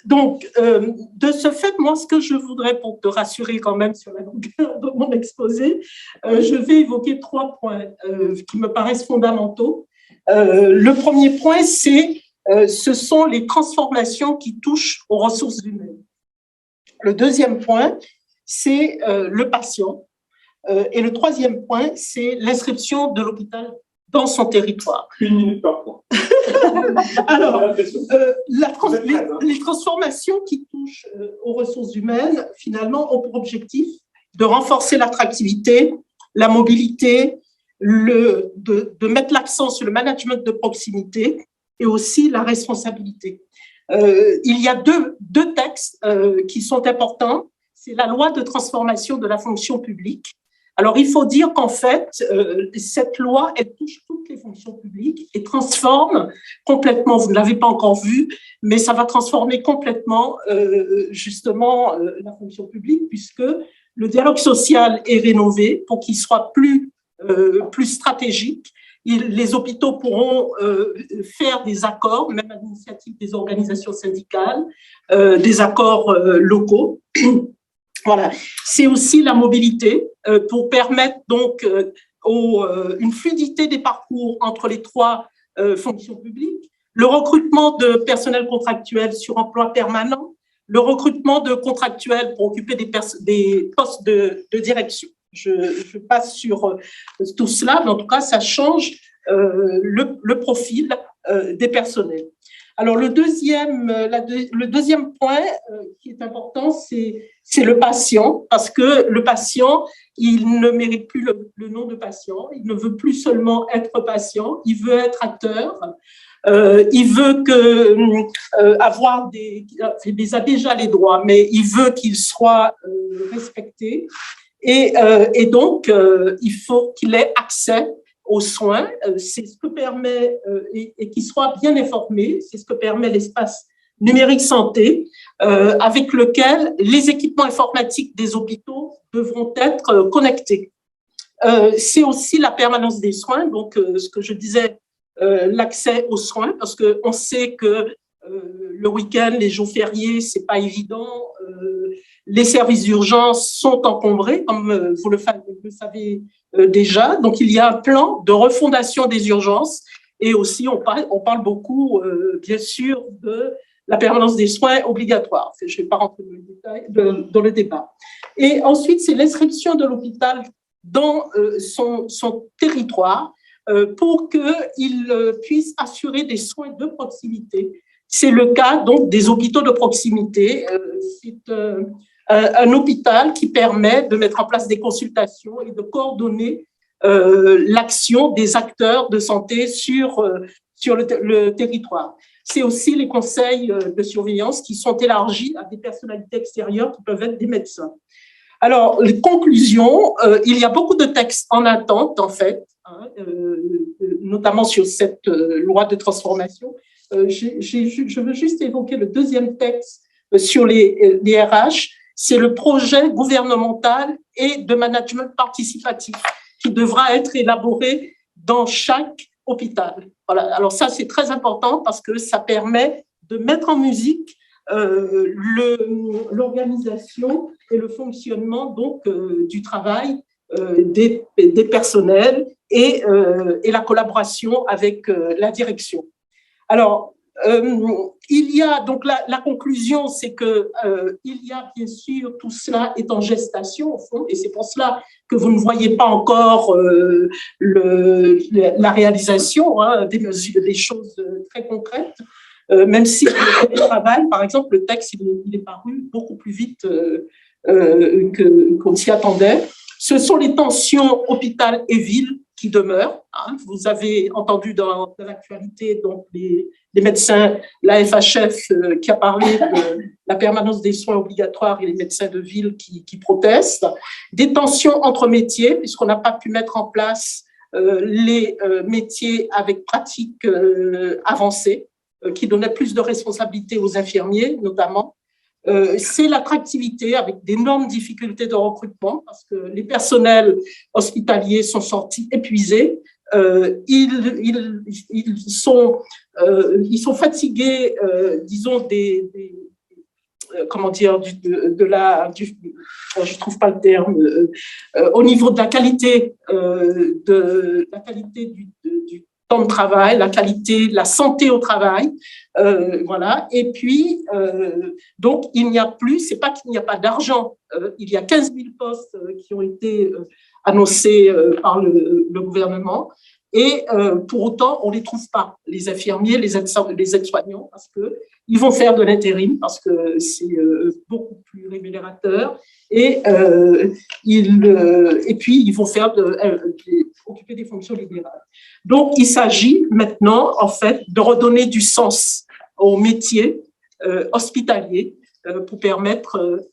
De ce fait, moi, ce que je voudrais, pour te rassurer quand même sur la longueur de mon exposé, je vais évoquer 3 points qui me paraissent fondamentaux. Le premier point, ce sont les transformations qui touchent aux ressources humaines. Le deuxième point, c'est le patient. Et le troisième point, c'est l'inscription de l'hôpital dans son territoire. 1 minute par point. Alors, les transformations qui touchent aux ressources humaines, finalement, ont pour objectif de renforcer l'attractivité, la mobilité, de mettre l'accent sur le management de proximité et aussi la responsabilité. Il y a deux textes qui sont importants. C'est la loi de transformation de la fonction publique. Alors, il faut dire qu'en fait, cette loi, elle touche toutes les fonctions publiques et transforme complètement, vous ne l'avez pas encore vu, mais ça va transformer complètement justement la fonction publique, puisque le dialogue social est rénové pour qu'il soit plus stratégique. Les hôpitaux pourront faire des accords, même à l'initiative des organisations syndicales, des accords locaux. Voilà. C'est aussi la mobilité pour permettre donc une fluidité des parcours entre les 3 fonctions publiques, le recrutement de personnel contractuel sur emploi permanent, le recrutement de contractuels pour occuper des postes de direction. Je passe sur tout cela, mais en tout cas, ça change le profil des personnels. Alors, le deuxième point qui est important, c'est le patient, parce que le patient, il ne mérite plus le nom de patient, il ne veut plus seulement être patient, il veut être acteur, il veut avoir il a déjà les droits, mais il veut qu'il soit respecté, et donc, il faut qu'il ait accès aux soins, c'est ce que permet, et qu'il soit bien informé, c'est ce que permet l'espace numérique santé, avec lequel les équipements informatiques des hôpitaux devront être connectés. C'est aussi la permanence des soins, donc ce que je disais, l'accès aux soins, parce qu'on sait que le week-end, les jours fériés, c'est pas évident, les services d'urgence sont encombrés, comme vous le savez déjà. Donc, il y a un plan de refondation des urgences et aussi, on parle beaucoup, bien sûr, de la permanence des soins obligatoires. Je ne vais pas rentrer dans le détail, dans le débat. Et ensuite, c'est l'inscription de l'hôpital dans son territoire. pour qu'ils puissent assurer des soins de proximité. C'est le cas donc des hôpitaux de proximité. C'est un hôpital qui permet de mettre en place des consultations et de coordonner l'action des acteurs de santé sur le territoire. C'est aussi les conseils de surveillance qui sont élargis à des personnalités extérieures qui peuvent être des médecins. Alors, les conclusions, il y a beaucoup de textes en attente, en fait, notamment sur cette loi de transformation. Je veux juste évoquer le deuxième texte sur les RH. C'est le projet gouvernemental et de management participatif qui devra être élaboré dans chaque hôpital. Voilà. Alors ça, c'est très important parce que ça permet de mettre en musique l'organisation et le fonctionnement donc du travail des personnels et la collaboration avec la direction. Alors, il y a donc la conclusion, c'est que il y a bien sûr, tout cela est en gestation au fond, et c'est pour cela que vous ne voyez pas encore la réalisation des mesures, des choses très concrètes. Même si le télétravail, par exemple, le texte il est paru beaucoup plus vite qu'on s'y attendait. Ce sont les tensions hôpital et ville qui demeurent. Vous avez entendu dans l'actualité donc les médecins, la FHF qui a parlé de la permanence des soins obligatoires et les médecins de ville qui protestent. Des tensions entre métiers, puisqu'on n'a pas pu mettre en place les métiers avec pratiques avancées, qui donnaient plus de responsabilités aux infirmiers, notamment. C'est l'attractivité avec d'énormes difficultés de recrutement parce que les personnels hospitaliers sont sortis épuisés. Ils sont fatigués, disons, comment dire, je trouve pas le terme, au niveau de la qualité, du temps de travail, la qualité, la santé au travail, voilà. Et puis, donc, il n'y a plus, c'est pas qu'il n'y a pas d'argent, il y a 15 000 postes qui ont été annoncés par le gouvernement, et pour autant, on les trouve pas, les infirmiers, les aides-soignants, parce que ils vont faire de l'intérim, parce que c'est beaucoup plus rémunérateur, et puis ils vont faire occuper des fonctions libérales. Donc, il s'agit maintenant, en fait, de redonner du sens au métier hospitalier pour permettre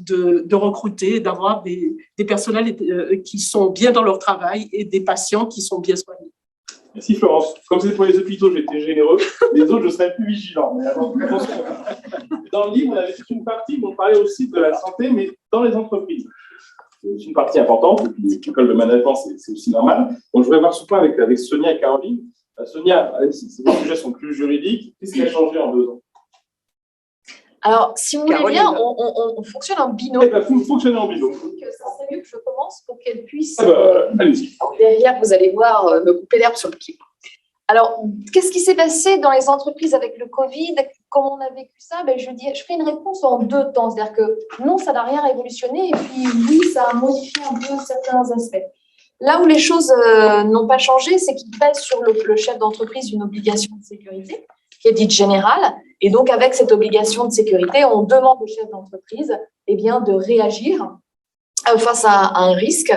de recruter, d'avoir des personnels qui sont bien dans leur travail et des patients qui sont bien soignés. Merci Florence. Comme c'est pour les hôpitaux, j'étais généreux. Les autres, je serais plus vigilant. Mais alors, attention. Dans le livre, on avait toute une partie où on parlait aussi de la santé, mais dans les entreprises. C'est une partie importante, et puis l'école de management, c'est aussi normal. Donc, je voudrais voir ce point avec Sonia et Caroline. Sonia, ces sujets sont plus juridiques. Qu'est-ce qui a changé en 2 ans? Alors, si vous voulez bien, on fonctionne en binôme. Vous fonctionnez en binôme. Ça serait mieux que je commence pour qu'elle puisse. Allez-y. Derrière, vous allez voir me couper l'herbe sur le pied. Alors, qu'est-ce qui s'est passé dans les entreprises avec le Covid? Comment on a vécu ça? Je ferai une réponse en 2 temps. C'est-à-dire que non, ça n'a rien révolutionné. Et puis, oui, ça a modifié un peu certains aspects. Là où les choses n'ont pas changé, c'est qu'il pèse sur le chef d'entreprise une obligation de sécurité qui est dite générale. Et donc, avec cette obligation de sécurité, on demande au chef d'entreprise de réagir face à un risque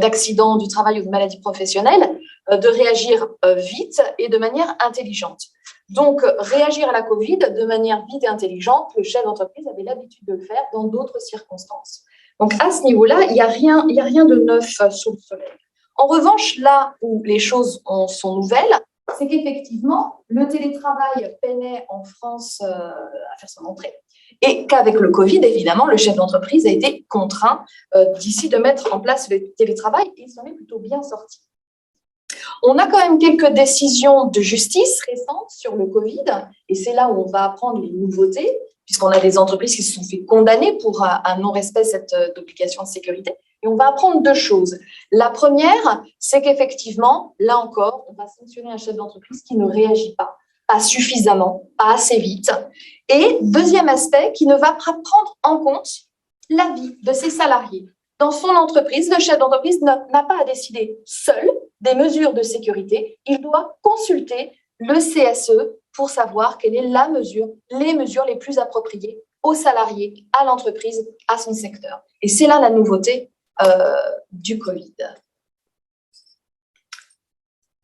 d'accident du travail ou de maladie professionnelle, de réagir vite et de manière intelligente. Donc, réagir à la Covid de manière vite et intelligente, le chef d'entreprise avait l'habitude de le faire dans d'autres circonstances. Donc, à ce niveau-là, il n'y a rien de neuf sous le soleil. En revanche, là où les choses sont nouvelles, c'est qu'effectivement, le télétravail peinait en France à faire son entrée. Et qu'avec le Covid, évidemment, le chef d'entreprise a été contraint d'ici de mettre en place le télétravail et il s'en est plutôt bien sorti. On a quand même quelques décisions de justice récentes sur le Covid et c'est là où on va apprendre les nouveautés puisqu'on a des entreprises qui se sont fait condamner pour un non-respect de cette obligation de sécurité. Et on va apprendre 2 choses. La première, c'est qu'effectivement, là encore, on va sanctionner un chef d'entreprise qui ne réagit pas suffisamment, pas assez vite. Et deuxième aspect, qui ne va pas prendre en compte l'avis de ses salariés. Dans son entreprise, le chef d'entreprise n'a pas à décider seul des mesures de sécurité, il doit consulter le CSE pour savoir quelle est les mesures les plus appropriées aux salariés, à l'entreprise, à son secteur. Et c'est là la nouveauté du Covid.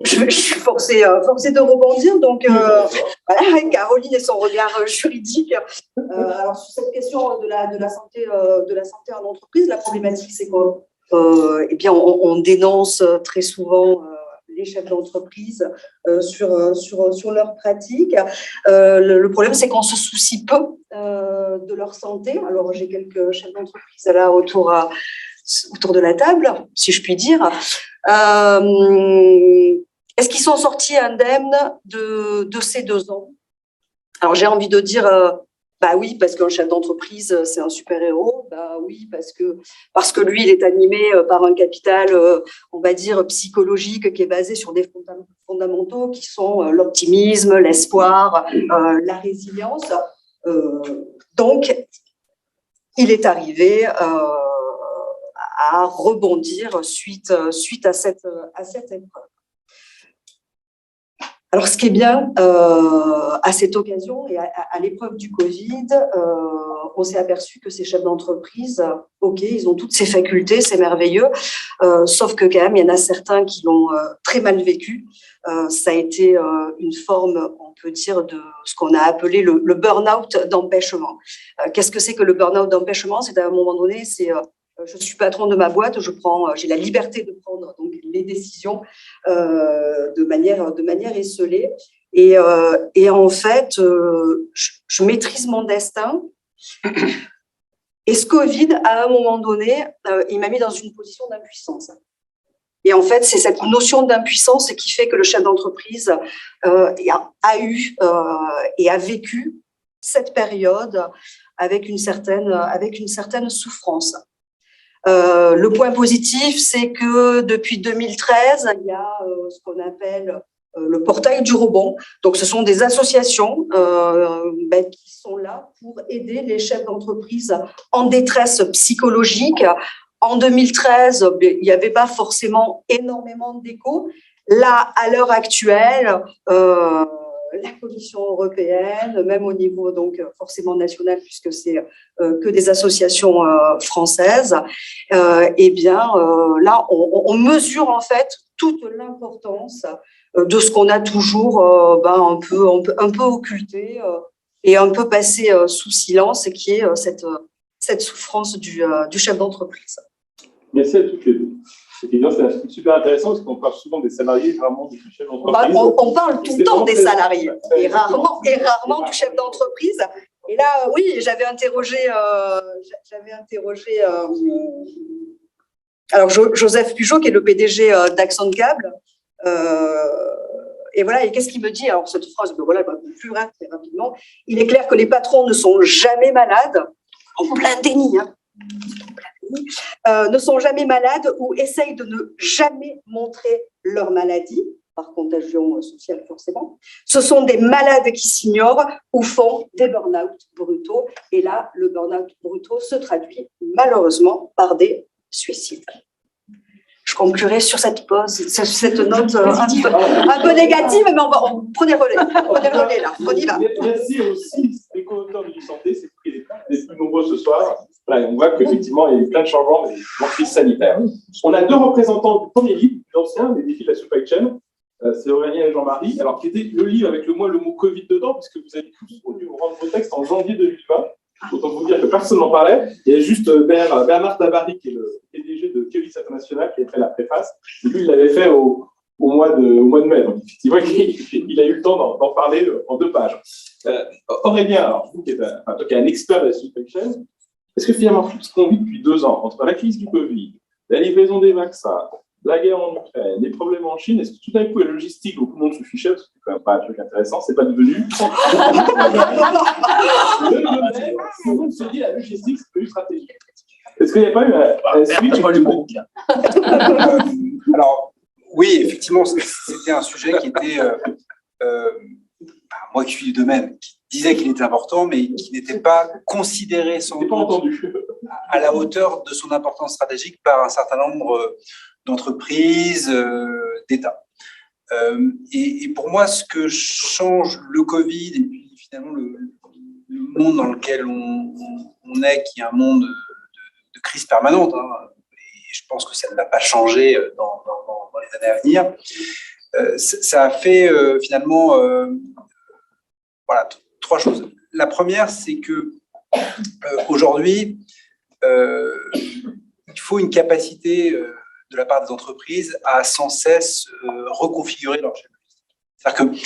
Je suis forcée de rebondir. Donc, voilà, Caroline et son regard juridique. Alors, sur cette question de la santé en entreprise, la problématique, c'est quoi? Eh bien, on dénonce très souvent les chefs d'entreprise sur leurs pratiques. Le problème, c'est qu'on se soucie peu de leur santé. Alors, j'ai quelques chefs d'entreprise là autour de la table, si je puis dire. Est-ce qu'ils sont sortis indemnes de ces 2 ans? Alors, j'ai envie de dire, bah oui, parce qu'un chef d'entreprise, c'est un super-héros. Bah oui, parce que lui, il est animé par un capital, on va dire, psychologique qui est basé sur des fondamentaux qui sont l'optimisme, l'espoir, la résilience. Donc, il est arrivé à rebondir suite à cette épreuve. Alors, ce qui est bien, à cette occasion et à l'épreuve du Covid, on s'est aperçu que ces chefs d'entreprise, OK, ils ont toutes ces facultés, c'est merveilleux, sauf que quand même, il y en a certains qui l'ont très mal vécu. Ça a été une forme, on peut dire, de ce qu'on a appelé le burn-out d'empêchement. Qu'est-ce que c'est que le burn-out d'empêchement? C'est à un moment donné, je suis patron de ma boîte, j'ai la liberté de prendre donc les décisions de manière esselée. Et en fait, je maîtrise mon destin. Et ce Covid, à un moment donné, il m'a mis dans une position d'impuissance. Et en fait, c'est cette notion d'impuissance qui fait que le chef d'entreprise a eu et a vécu cette période avec une certaine souffrance. Le point positif, c'est que depuis 2013, il y a ce qu'on appelle le portail du rebond. Donc, ce sont des associations qui sont là pour aider les chefs d'entreprise en détresse psychologique. En 2013, il n'y avait pas forcément énormément d'écho. Là, à l'heure actuelle, la Commission européenne, même au niveau donc forcément national, puisque c'est que des associations françaises, eh bien là, on mesure en fait toute l'importance de ce qu'on a toujours un peu occulté et un peu passé sous silence, qui est cette souffrance du chef d'entreprise. Merci à toutes les deux. C'est super intéressant parce qu'on parle souvent des salariés, vraiment du chef d'entreprise. On parle tout le temps des salariés et rarement du chef d'entreprise. Et là, oui, j'avais interrogé alors Joseph Pugeot, qui est le PDG d'Axon Câble. Et voilà, et qu'est-ce qu'il me dit? Alors, cette phrase, voilà, plus rapidement. Il est clair que les patrons ne sont jamais malades, en plein déni, ne sont jamais malades ou essayent de ne jamais montrer leur maladie, par contagion sociale forcément. Ce sont des malades qui s'ignorent ou font des burn-out brutaux. Et là, le burn-out brutaux se traduit malheureusement par des suicides. Je conclurai sur cette note un peu négative, mais prenez le relais là, on y va. Merci aussi les co-auteurs du Santé, c'est pris les plus nombreux ce soir. Voilà, on voit qu'effectivement, il y a eu plein de changements, mais en crise sanitaire. On a 2 représentants du premier livre, l'ancien, Les défis de la supply chain. C'est Aurélien et Jean-Marie. Alors, qui était le livre avec le mot Covid dedans, parce que vous avez tous voulu vous rendre vos textes en janvier 2020. Autant vous dire que personne n'en parlait. Il y a juste Bernard Tabary, qui est le PDG de Keolis International, qui a fait la préface. Et lui, il l'avait fait au mois de mai. Donc, effectivement, il a eu le temps d'en parler en 2 pages. Aurélien, alors, vous qui êtes un expert de la supply chain, est-ce que finalement, tout ce qu'on vit depuis 2 ans, entre la crise du Covid, la livraison des vaccins, la guerre en Ukraine, les problèmes en Chine, est-ce que tout d'un coup, la logistique, où tout le monde se fichait, parce que c'est quand même pas un truc intéressant, c'est pas devenu. Tout le monde se dit la logistique, c'est devenu stratégique. Est-ce qu'il n'y a pas eu un switch Alors, oui, effectivement, c'était un sujet qui était, moi qui suis du domaine, qui disait qu'il était important, mais qui n'était pas considéré sans doute à la hauteur de son importance stratégique par un certain nombre d'entreprises, d'État. Et pour moi, ce que change le Covid et puis finalement le monde dans lequel on est, qui est un monde de crise permanente, hein, et je pense que ça ne va pas changer dans les années à venir, ça a fait finalement voilà, trois choses. La première, c'est que aujourd'hui, il faut une capacité de la part des entreprises à sans cesse reconfigurer leur chaîne logistique. C'est-à-dire que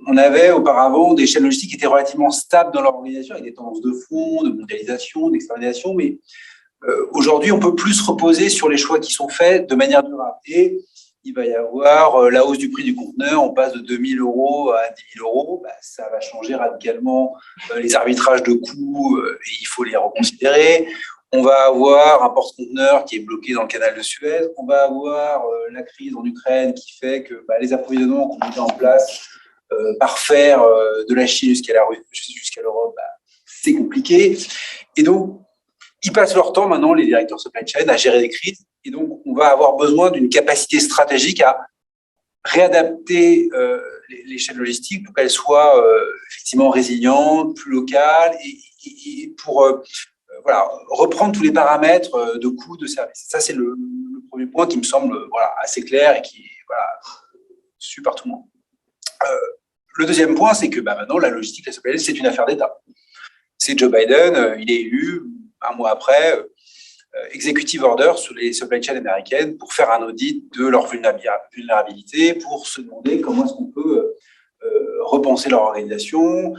on avait auparavant des chaînes logistiques qui étaient relativement stables dans leur organisation, avec des tendances de fond, de mondialisation, d'externalisation, mais aujourd'hui, on peut plus se reposer sur les choix qui sont faits de manière durable. Et il va y avoir la hausse du prix du conteneur, on passe de 2 000 € à 10 000 €, ça va changer radicalement les arbitrages de coûts, et il faut les reconsidérer. On va avoir un porte-conteneur qui est bloqué dans le canal de Suez, on va avoir la crise en Ukraine qui fait que les approvisionnements qu'on met en place par fer de la Chine jusqu'à l'Europe, c'est compliqué. Et donc, ils passent leur temps maintenant, les directeurs supply chain, à gérer des crises. Et donc, on va avoir besoin d'une capacité stratégique à réadapter les chaînes logistiques pour qu'elles soient effectivement résilientes, plus locales, et pour reprendre tous les paramètres de coûts de service. Ça, c'est le premier point qui me semble assez clair et qui est su par tout le monde. Le deuxième point, c'est que maintenant, la logistique, la supply chain, c'est une affaire d'État. C'est Joe Biden, il est élu un mois après, executive order sur les supply chains américaines pour faire un audit de leur vulnérabilité, pour se demander comment est-ce qu'on peut repenser leur organisation.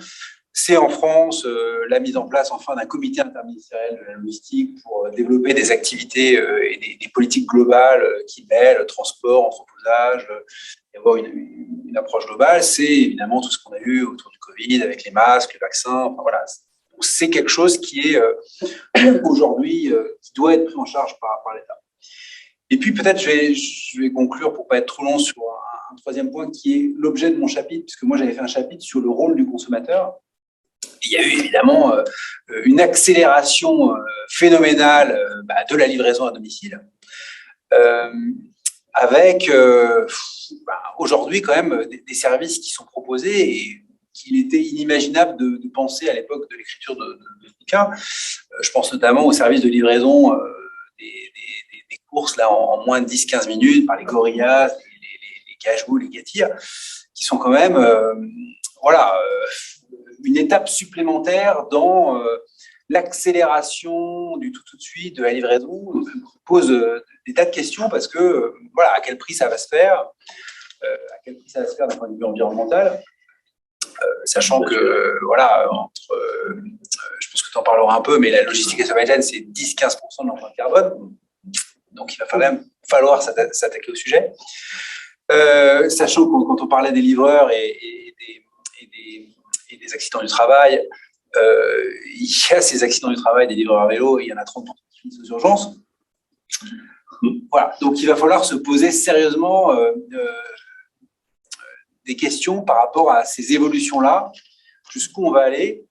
C'est en France la mise en place enfin d'un comité interministériel de la logistique pour développer des activités et des politiques globales qui mêlent transport, entreposage, et avoir une approche globale. C'est évidemment tout ce qu'on a eu autour du Covid avec les masques, les vaccins, enfin voilà. C'est quelque chose qui est aujourd'hui, qui doit être pris en charge par l'État. Et puis peut-être je vais conclure pour ne pas être trop long sur un troisième point qui est l'objet de mon chapitre, puisque moi j'avais fait un chapitre sur le rôle du consommateur. Il y a eu évidemment une accélération phénoménale de la livraison à domicile, avec aujourd'hui quand même des services qui sont proposés et qu'il était inimaginable de penser à l'époque de l'écriture de ce bouquin. Je pense notamment aux services de livraison des courses là, en moins de 10-15 minutes par les Gorillas, les Cajou, les Getir, qui sont quand même une étape supplémentaire dans l'accélération du tout de suite de la livraison. On pose des tas de questions parce que, à quel prix ça va se faire, d'un point de vue environnemental. Sachant que, je pense que tu en parleras un peu, mais la logistique et supply chain, c'est 10-15% de l'empreinte carbone. Donc, il va falloir s'attaquer au sujet. Sachant que quand on parlait des livreurs et des accidents du travail, il y a ces accidents du travail des livreurs à vélo, il y en a 30% qui finissent aux urgences. Voilà. Donc, il va falloir se poser sérieusement des questions par rapport à ces évolutions-là, jusqu'où on va aller,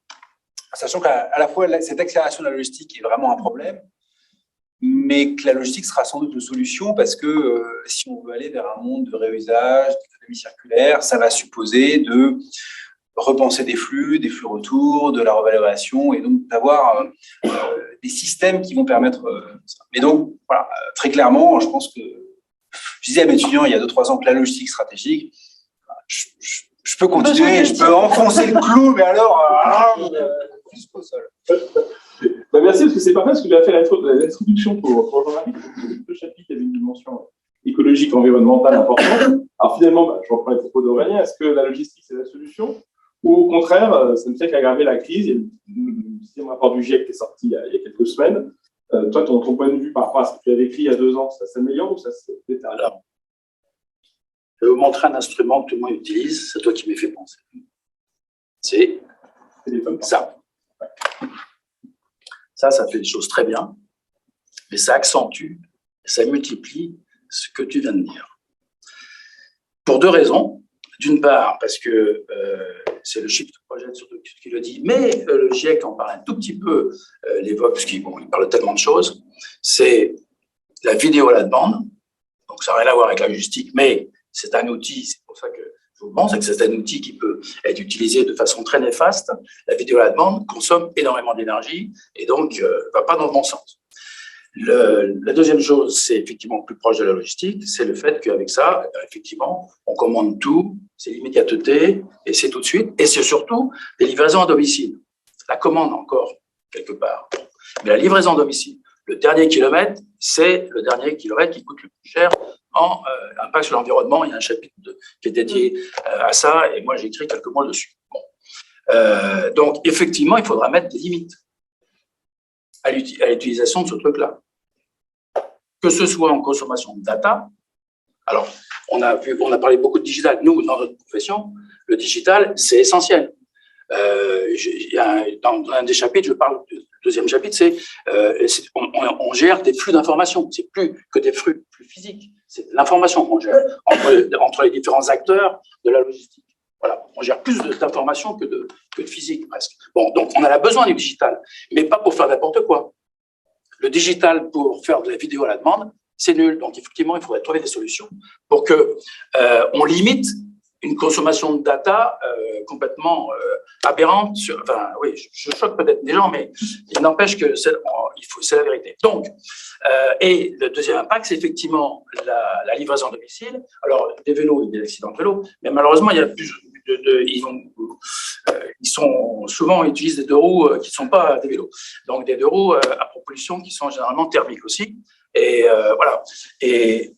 sachant qu'à la fois, cette accélération de la logistique est vraiment un problème, mais que la logistique sera sans doute une solution parce que si on veut aller vers un monde de réusage, d'économie circulaire, ça va supposer de repenser des flux retours, de la revalorisation et donc d'avoir des systèmes qui vont permettre ça. Mais donc, très clairement, je pense que je disais à mes étudiants il y a 2-3 ans que la logistique stratégique, je peux continuer, je peux enfoncer le clou, mais alors, jusqu'au sol. Merci, parce que c'est parfait, parce que j'ai fait l'introduction pour Jean-Marie. Le chapitre avait une dimension écologique, environnementale importante. Alors finalement, je reprends les propos d'Aurélien, est-ce que la logistique, c'est la solution? Ou au contraire, ça ne fait qu'aggraver la crise? Il y a le sixième rapport du GIEC qui est sorti il y a quelques semaines. Toi, ton point de vue par rapport à ce que tu avais écrit il y a 2 ans, ça s'améliore ou ça se détériore? Je vais vous montrer un instrument que tout le monde utilise, c'est toi qui m'y fait penser. C'est ça. Ça fait des choses très bien, mais ça accentue, ça multiplie ce que tu viens de dire. Pour 2 raisons. D'une part, parce que c'est le Shift Project surtout qui le dit, mais le GIEC en parle un tout petit peu, l'évoque, parce qu'il parle tellement de choses, c'est la vidéo à la demande. Donc, ça n'a rien à voir avec la logistique, mais c'est un outil, c'est pour ça que je vous montre, c'est que c'est un outil qui peut être utilisé de façon très néfaste. La vidéo à la demande consomme énormément d'énergie et donc ne va pas dans le bon sens. La deuxième chose, c'est effectivement plus proche de la logistique, c'est le fait qu'avec ça, effectivement, on commande tout, c'est l'immédiateté et c'est tout de suite, et c'est surtout des livraisons à domicile. La commande encore, quelque part. Mais la livraison à domicile, le dernier kilomètre, c'est le dernier kilomètre qui coûte le plus cher en impact sur l'environnement. Il y a un chapitre qui est dédié à ça, et moi j'ai écrit quelques mots dessus. Bon. Donc, effectivement, il faudra mettre des limites à l'utilisation de ce truc-là. Que ce soit en consommation de data. Alors, on a parlé beaucoup de digital. Nous, dans notre profession, le digital, c'est essentiel. Dans un des chapitres, je parle, le deuxième chapitre, c'est on gère des flux d'informations. C'est plus que des flux physiques. C'est l'information qu'on gère entre les différents acteurs de la logistique. Voilà, on gère plus d'informations que de physique presque. Bon, donc on a besoin du digital, mais pas pour faire n'importe quoi. Le digital pour faire de la vidéo à la demande, c'est nul. Donc effectivement, il faudrait trouver des solutions pour que on limite une consommation de data complètement aberrante. Enfin, oui, je choque peut-être des gens, mais il n'empêche que c'est la vérité. Donc, et le deuxième impact, c'est effectivement la livraison à domicile. Alors, des vélos, il y a des accidents de vélo, mais malheureusement, il y a plus souvent, ils utilisent des deux roues qui ne sont pas des vélos. Donc, des deux roues à propulsion qui sont généralement thermiques aussi. Et voilà. Et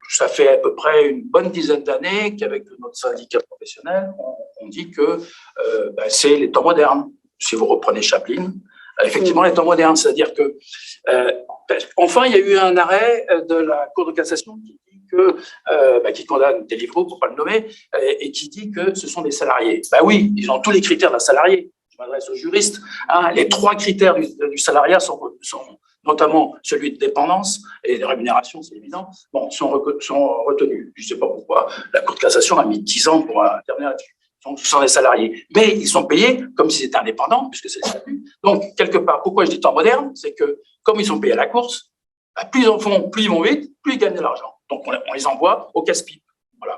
ça fait à peu près une bonne dizaine d'années qu'avec notre syndicat professionnel, on dit que c'est les temps modernes. Si vous reprenez Chaplin, effectivement, les temps modernes, c'est-à-dire que enfin, il y a eu un arrêt de la Cour de cassation qui dit que qui condamne Deliveroo, pour pas le nommer, et qui dit que ce sont des salariés. Ben oui, ils ont tous les critères d'un salarié. Je m'adresse aux juristes. Hein, les 3 critères du salariat sont notamment celui de dépendance et de rémunération, c'est évident, sont retenus. Je ne sais pas pourquoi la Cour de cassation a mis 10 ans pour intervenir là-dessus. Donc, ce sont des salariés. Mais ils sont payés comme s'ils étaient indépendants, puisque c'est le statut. Donc, quelque part, pourquoi je dis temps moderne, c'est que comme ils sont payés à la course, plus ils en font, plus ils vont vite, plus ils gagnent de l'argent. Donc, on les envoie au casse-pipe. Voilà.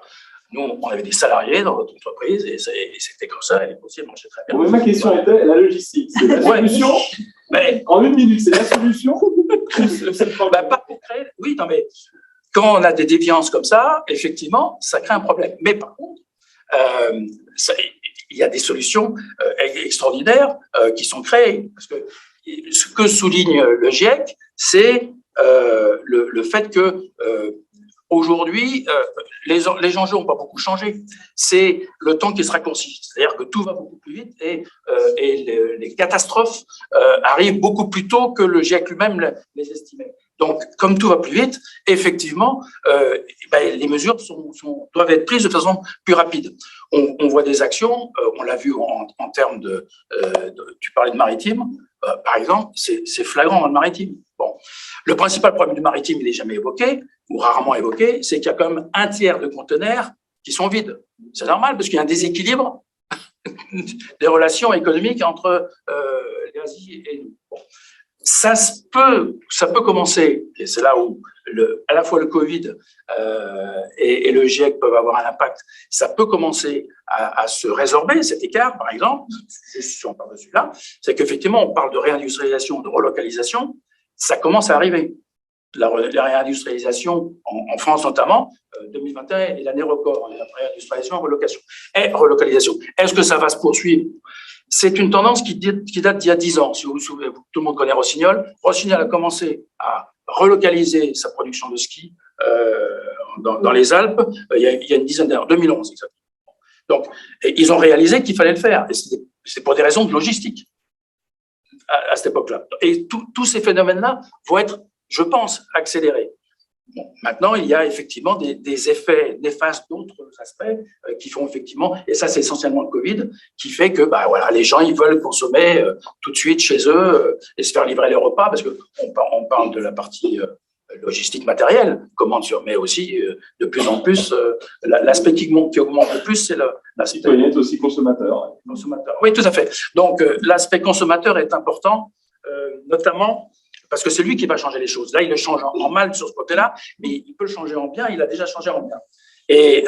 Nous, on avait des salariés dans notre entreprise et c'était comme ça, et les possibles marchaient très bien. Oui, ma question était la logistique. C'est la solution. Mais en 1 minute, c'est la solution. Pas pour créer. Oui, non, mais quand on a des déviances comme ça, effectivement, ça crée un problème. Mais par contre, il y a des solutions extraordinaires qui sont créées. Parce que ce que souligne le GIEC, c'est le fait que aujourd'hui, les enjeux n'ont pas beaucoup changé. C'est le temps qui se raccourcit. C'est-à-dire que tout va beaucoup plus vite et les catastrophes arrivent beaucoup plus tôt que le GIEC lui-même les estimait. Donc, comme tout va plus vite, effectivement, les mesures doivent être prises de façon plus rapide. On voit des actions, on l'a vu en termes tu parlais de maritime, par exemple, c'est flagrant dans le maritime. Bon, le principal problème du maritime, il n'est jamais évoqué, ou rarement évoqué, c'est qu'il y a quand même 1/3 de conteneurs qui sont vides. C'est normal, parce qu'il y a un déséquilibre des relations économiques entre l'Asie et nous. Bon. Ça peut commencer, et c'est là où à la fois le Covid et le GIEC peuvent avoir un impact, ça peut commencer à se résorber, cet écart, par exemple, juste si on parle de celui-là, c'est qu'effectivement, on parle de réindustrialisation, de relocalisation, ça commence à arriver. La réindustrialisation, en France notamment, 2021 est l'année record, la réindustrialisation et relocalisation. Est-ce que ça va se poursuivre ? C'est une tendance qui date d'il y a 10 ans. Si vous vous souvenez, tout le monde connaît Rossignol. Rossignol a commencé à relocaliser sa production de ski dans les Alpes il y a une dizaine d'années, 2011 exactement. Donc, ils ont réalisé qu'il fallait le faire. Et c'est pour des raisons de logistique à cette époque-là. Et tous ces phénomènes-là vont être, je pense, accélérés. Bon, maintenant, il y a effectivement des effets néfastes d'autres aspects qui font effectivement, et ça c'est essentiellement le Covid, qui fait que les gens ils veulent consommer tout de suite chez eux et se faire livrer les repas, parce qu'on parle de la partie logistique matérielle, commande sur, mais aussi de plus en plus, l'aspect qui augmente le plus, c'est l'aspect… Citoyen est aussi consommateur. Oui, tout à fait. Donc, l'aspect consommateur est important, notamment parce que c'est lui qui va changer les choses. Là, il le change en mal sur ce côté-là, mais il peut le changer en bien, il a déjà changé en bien. Et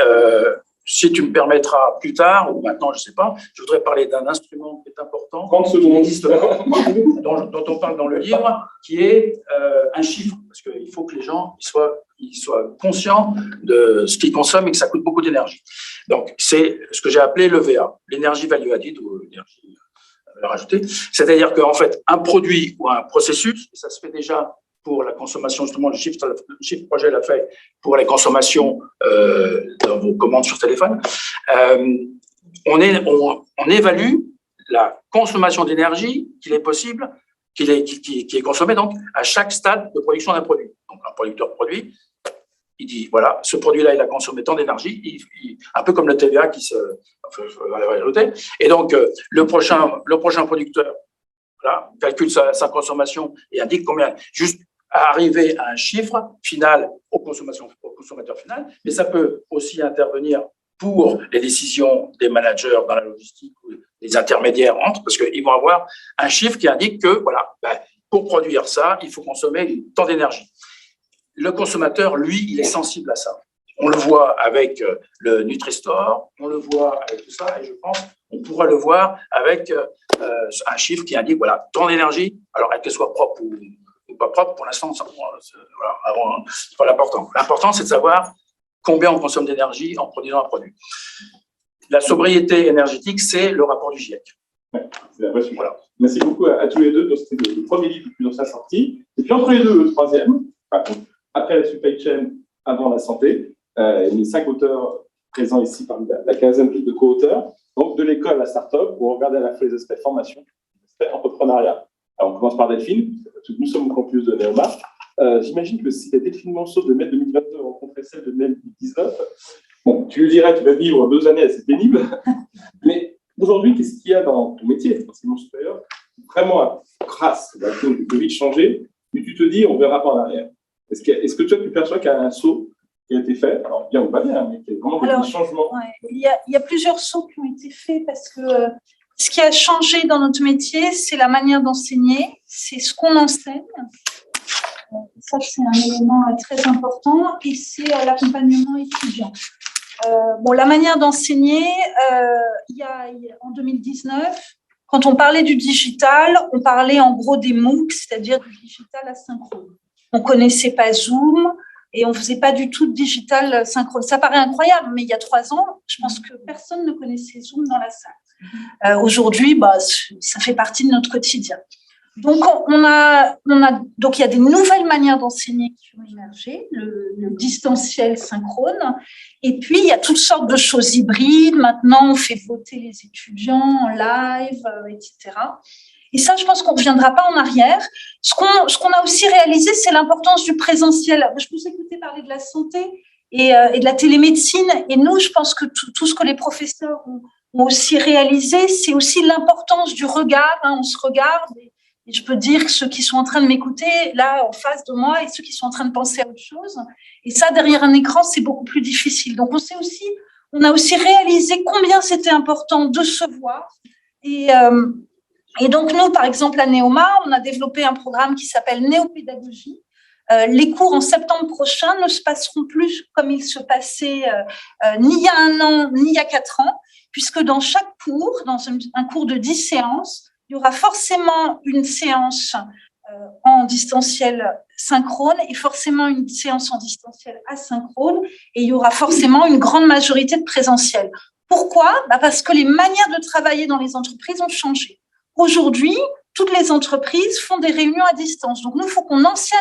si tu me permettras plus tard, ou maintenant, je ne sais pas, je voudrais parler d'un instrument qui est important, 30 secondes. dont on parle dans le livre, qui est un chiffre, parce qu'il faut que les gens ils soient conscients de ce qu'ils consomment et que ça coûte beaucoup d'énergie. Donc, c'est ce que j'ai appelé l'EVA, l'énergie value added ou l'énergie valeur ajoutée. C'est-à-dire qu'en fait, un produit ou un processus, et ça se fait déjà pour la consommation, justement, le chiffre projet l'a fait pour les consommations dans vos commandes sur téléphone, on évalue la consommation d'énergie qu'il est possible, qui est consommée donc à chaque stade de production d'un produit. Donc, un producteur produit, il dit, voilà, ce produit-là, il a consommé tant d'énergie, un peu comme le TVA qui se va ajouter. Et donc, le prochain producteur, voilà, calcule sa consommation et indique combien, juste à arriver à un chiffre final au consommateur final, mais ça peut aussi intervenir pour les décisions des managers dans la logistique ou les intermédiaires entre, parce qu'ils vont avoir un chiffre qui indique que, voilà, pour produire ça, il faut consommer tant d'énergie. Le consommateur, lui, il est sensible à ça. On le voit avec le Nutri-Store, on le voit avec tout ça, et je pense qu'on pourra le voir avec un chiffre qui indique, voilà, tant d'énergie, alors qu'elle soit propre ou pas propre, pour l'instant, c'est pas l'important. L'important, c'est de savoir combien on consomme d'énergie en produisant un produit. La sobriété énergétique, c'est le rapport du GIEC. Ouais, c'est la vraie suite. Voilà. Merci beaucoup à tous les deux. Donc, c'était le premier livre depuis dans sa sortie. Et puis, entre les deux, le troisième, après la supply chain, avant la santé, les 5 auteurs présents ici parmi la quinzaine de co-auteurs. Donc, de l'école à la start-up, où on regarde à la fois les aspects formation, les aspects entrepreneuriat. Alors, on commence par Delphine. Nous sommes au campus de Neoma. J'imagine que si la Delphine Monceau de mai 2022 rencontrait celle de mai 2019, bon, tu lui dirais, tu vas vivre 2 années assez pénibles. Mais aujourd'hui, qu'est-ce qu'il y a dans ton métier, l'enseignement supérieur, vraiment, grâce à la crise du Covid, changé, mais tu te dis, on ne verra pas en arrière. Est-ce que toi, tu perçois qu'il y a un saut qui a été fait, alors bien ou pas bien, mais qu'il y a vraiment des changements? Ouais, il y a plusieurs sauts qui ont été faits parce que ce qui a changé dans notre métier, c'est la manière d'enseigner, c'est ce qu'on enseigne. Ça, c'est un élément très important et c'est l'accompagnement étudiant. La manière d'enseigner, en 2019, quand on parlait du digital, on parlait en gros des MOOC, c'est-à-dire du digital asynchrone. On ne connaissait pas Zoom et on ne faisait pas du tout de digital synchrone. Ça paraît incroyable, mais il y a 3 ans, je pense que personne ne connaissait Zoom dans la salle. Aujourd'hui, ça fait partie de notre quotidien. Donc, donc il y a des nouvelles manières d'enseigner qui ont émergé, le distanciel synchrone, et puis il y a toutes sortes de choses hybrides. Maintenant, on fait voter les étudiants en live, etc. Et ça, je pense qu'on ne reviendra pas en arrière. Ce qu'on a aussi réalisé, c'est l'importance du présentiel. Je vous écoutais parler de la santé et de la télémédecine, et nous, je pense que tout ce que les professeurs ont aussi réalisé, c'est aussi l'importance du regard. On se regarde. Et je peux dire que ceux qui sont en train de m'écouter, là, en face de moi, et ceux qui sont en train de penser à autre chose. Et ça, derrière un écran, c'est beaucoup plus difficile. Donc, on a aussi réalisé combien c'était important de se voir. Et donc, nous, par exemple, à Neoma, on a développé un programme qui s'appelle Néopédagogie. Les cours en septembre prochain ne se passeront plus comme ils se passaient ni il y a 1 an, ni il y a 4 ans, puisque dans chaque cours, dans un cours de 10 séances, il y aura forcément une séance en distanciel synchrone et forcément une séance en distanciel asynchrone, et il y aura forcément une grande majorité de présentiel. Pourquoi ? Parce que les manières de travailler dans les entreprises ont changé. Aujourd'hui, toutes les entreprises font des réunions à distance. Donc, nous, il faut qu'on enseigne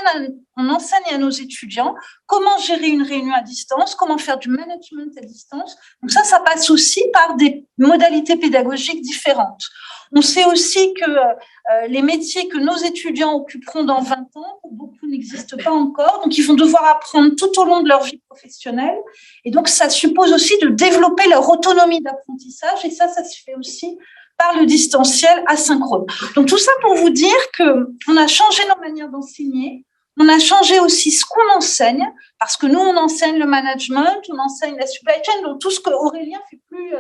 à nos étudiants comment gérer une réunion à distance, comment faire du management à distance. Donc, ça passe aussi par des modalités pédagogiques différentes. On sait aussi que les métiers que nos étudiants occuperont dans 20 ans, pour beaucoup, n'existent pas encore. Donc, ils vont devoir apprendre tout au long de leur vie professionnelle. Et donc, ça suppose aussi de développer leur autonomie d'apprentissage. Et ça se fait aussi par le distanciel asynchrone. Donc, tout ça pour vous dire qu'on a changé nos manières d'enseigner. On a changé aussi ce qu'on enseigne, parce que nous, on enseigne le management, on enseigne la supply chain, donc tout ce que Aurélien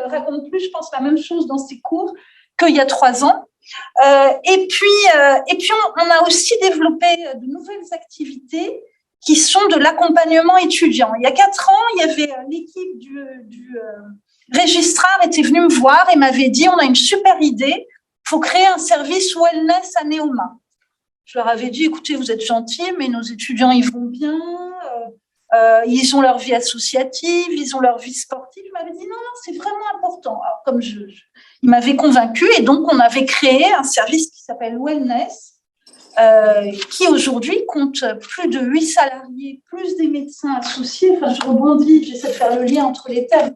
raconte plus, je pense, la même chose dans ses cours qu'il y a 3 ans. Et puis on a aussi développé de nouvelles activités qui sont de l'accompagnement étudiant. Il y a 4 ans, il y avait l'équipe du registrar était venue me voir et m'avait dit, on a une super idée, il faut créer un service wellness à Neoma. Je leur avais dit, écoutez, vous êtes gentils, mais nos étudiants, ils vont bien, ils ont leur vie associative, ils ont leur vie sportive. Ils m'avaient dit, non, c'est vraiment important. Alors, comme ils m'avaient convaincue, et donc on avait créé un service qui s'appelle Wellness, qui aujourd'hui compte plus de 8 salariés, plus des médecins associés. Enfin, je rebondis, j'essaie de faire le lien entre les termes.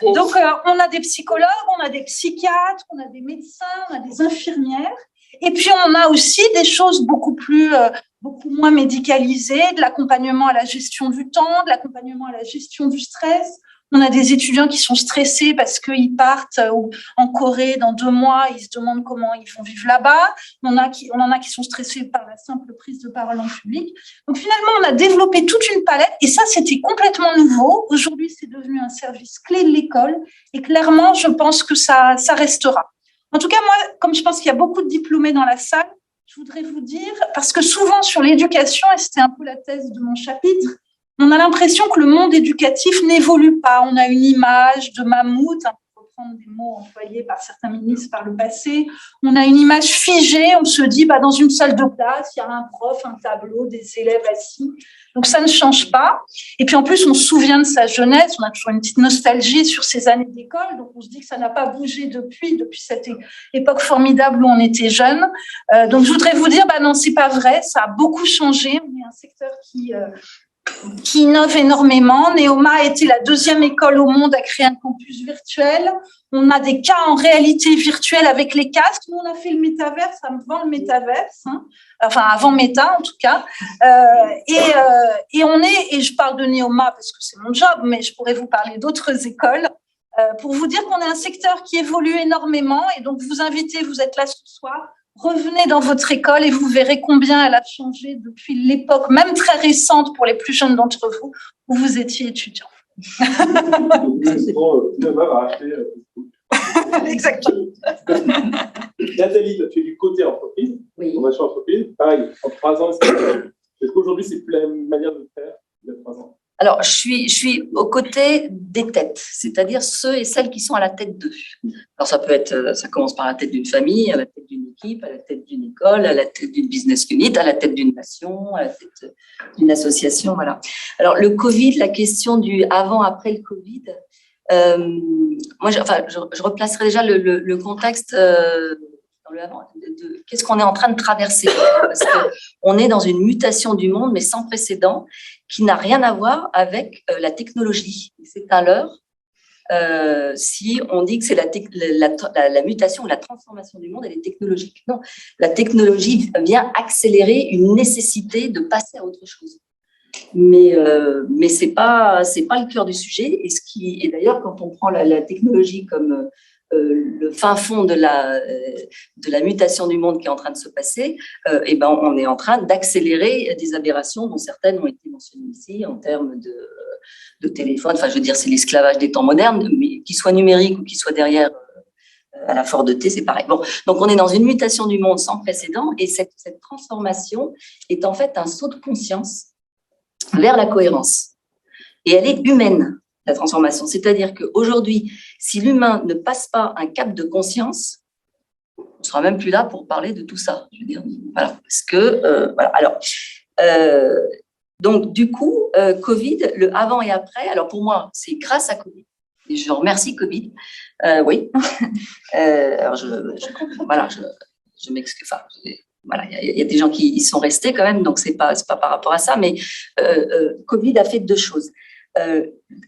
Donc, on a des psychologues, on a des psychiatres, on a des médecins, on a des infirmières. Et puis, on a aussi des choses beaucoup moins médicalisées, de l'accompagnement à la gestion du temps, de l'accompagnement à la gestion du stress. On a des étudiants qui sont stressés parce qu'ils partent en Corée dans 2 mois, ils se demandent comment ils vont vivre là-bas. On en a qui sont stressés par la simple prise de parole en public. Donc finalement, on a développé toute une palette et ça, c'était complètement nouveau. Aujourd'hui, c'est devenu un service clé de l'école et clairement, je pense que ça restera. En tout cas, moi, comme je pense qu'il y a beaucoup de diplômés dans la salle, je voudrais vous dire, parce que souvent sur l'éducation, et c'était un peu la thèse de mon chapitre, on a l'impression que le monde éducatif n'évolue pas. On a une image de mammouth, pour reprendre des mots employés par certains ministres par le passé. On a une image figée. On se dit, dans une salle de classe, il y a un prof, un tableau, des élèves assis. Donc, ça ne change pas. Et puis, en plus, on se souvient de sa jeunesse. On a toujours une petite nostalgie sur ces années d'école. Donc, on se dit que ça n'a pas bougé depuis cette époque formidable où on était jeunes. Donc, je voudrais vous dire, non, c'est pas vrai. Ça a beaucoup changé. On est un secteur qui innove énormément. Neoma a été la 2e école au monde à créer un campus virtuel. On a des cas en réalité virtuelle avec les casques. Nous, on a fait le métaverse, avant le métaverse, enfin avant Meta en tout cas. Et je parle de Neoma parce que c'est mon job, mais je pourrais vous parler d'autres écoles pour vous dire qu'on est un secteur qui évolue énormément. Et donc, vous invitez, vous êtes là ce soir, revenez dans votre école et vous verrez combien elle a changé depuis l'époque, même très récente pour les plus jeunes d'entre vous, où vous étiez étudiant. Exactement. Nathalie, tu es du côté entreprise, formation entreprise. Pareil, en 3 ans, est-ce qu'aujourd'hui, c'est plus la même manière de faire il y a 3 ans? Alors, je suis aux côtés des têtes, c'est-à-dire ceux et celles qui sont à la tête d'eux. Alors, ça commence par la tête d'une famille, à la tête d'une équipe, à la tête d'une école, à la tête d'une business unit, à la tête d'une nation, à la tête d'une association, voilà. Alors, le Covid, la question du avant-après le Covid, moi, je replacerai déjà le contexte dans le avant. Qu'est-ce qu'on est en train de traverser? Parce qu'on est dans une mutation du monde, mais sans précédent, qui n'a rien à voir avec la technologie. C'est un leurre si on dit que c'est la mutation ou la transformation du monde, elle est technologique. Non, la technologie vient accélérer une nécessité de passer à autre chose. Mais c'est pas le cœur du sujet. Et d'ailleurs, quand on prend la technologie comme le fin fond de la mutation du monde qui est en train de se passer, on est en train d'accélérer des aberrations dont certaines ont été mentionnées ici en termes de téléphone. Enfin, je veux dire, c'est l'esclavage des temps modernes, mais qu'il soit numérique ou qu'il soit derrière à la Ford T, c'est pareil. Bon, donc on est dans une mutation du monde sans précédent et cette transformation est en fait un saut de conscience vers la cohérence. Et elle est humaine, la transformation. C'est-à-dire qu'aujourd'hui, si l'humain ne passe pas un cap de conscience, on ne sera même plus là pour parler de tout ça. Je veux dire, voilà. Parce que, voilà. Alors, donc, du coup, Covid, le avant et après, alors pour moi, c'est grâce à Covid. Et je remercie Covid. Oui. Alors, je m'excuse. Enfin, voilà, il y a des gens qui y sont restés quand même, donc c'est pas par rapport à ça, mais Covid a fait 2 choses.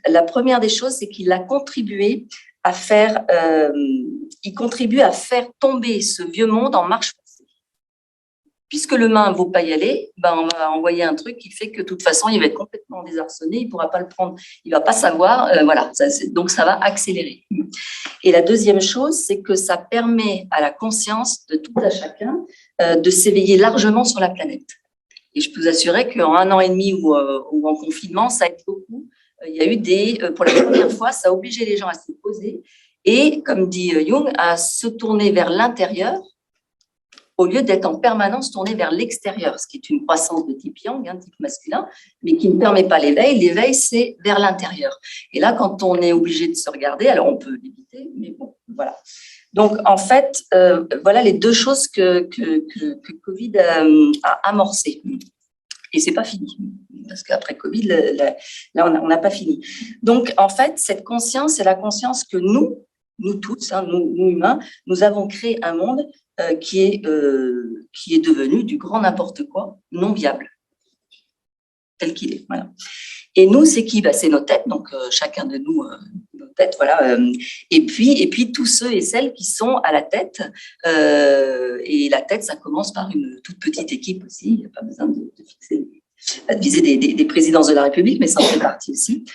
La première des choses, c'est qu'il a contribué à faire, tomber ce vieux monde en marche forcée. Puisque l'humain ne vaut pas y aller, on va envoyer un truc qui fait que de toute façon, il va être complètement désarçonné, il ne pourra pas le prendre, il ne va pas savoir, voilà. Donc, ça va accélérer. Et la deuxième chose, c'est que ça permet à la conscience de tout à chacun de s'éveiller largement sur la planète. Et je peux vous assurer qu'en 1 an et demi ou en confinement, ça aide beaucoup. Il y a eu pour la première fois, ça a obligé les gens à se poser et, comme dit Jung, à se tourner vers l'intérieur au lieu d'être en permanence tourné vers l'extérieur, ce qui est une croissance de type yang, type masculin, mais qui ne permet pas l'éveil. L'éveil, c'est vers l'intérieur. Et là, quand on est obligé de se regarder, alors on peut l'éviter, mais bon, voilà. Donc, en fait, voilà les deux choses que Covid a amorcées. Et c'est pas fini, parce qu'après Covid, là, on n'a pas fini. Donc, en fait, cette conscience, c'est la conscience que nous tous, nous humains, nous avons créé un monde qui est devenu du grand n'importe quoi, non viable, tel qu'il est. Voilà. Et nous, c'est qui? C'est nos têtes, donc chacun de nous, nos têtes, voilà. Et puis tous ceux et celles qui sont à la tête. Et la tête, ça commence par une toute petite équipe aussi. Il n'y a pas besoin de viser des présidences de la République, mais ça en fait partie aussi.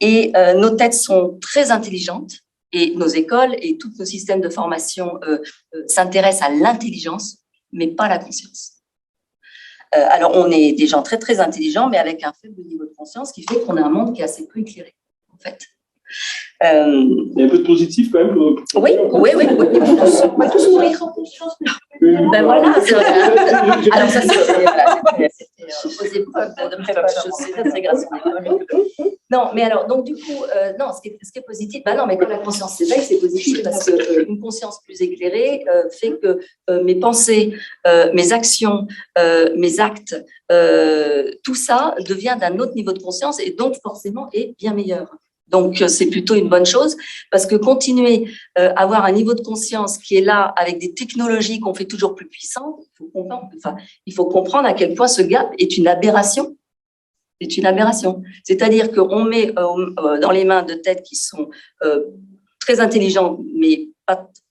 Et nos têtes sont très intelligentes. Et nos écoles et tous nos systèmes de formation s'intéressent à l'intelligence, mais pas à la conscience. Alors, on est des gens très, très intelligents, mais avec un faible niveau de conscience, qui fait qu'on a un monde qui est assez peu éclairé, en fait. Il y a un peu de positif quand même. Oui. On va tous mourir en conscience. Ben voilà, c'est vrai. Alors ça, c'était aux épreuves de préparation de l'intégration. Non, mais alors, donc du coup, non, ce qui est positif, non, mais quand la conscience s'éveille, c'est positif parce qu'une conscience plus éclairée fait que mes pensées, mes actions, mes actes, tout ça devient d'un autre niveau de conscience et donc forcément est bien meilleur. Donc, c'est plutôt une bonne chose parce que continuer à avoir un niveau de conscience qui est là avec des technologies qu'on fait toujours plus puissantes, il faut comprendre à quel point ce gap est une aberration. C'est une aberration. C'est-à-dire qu'on met dans les mains de têtes qui sont très intelligentes mais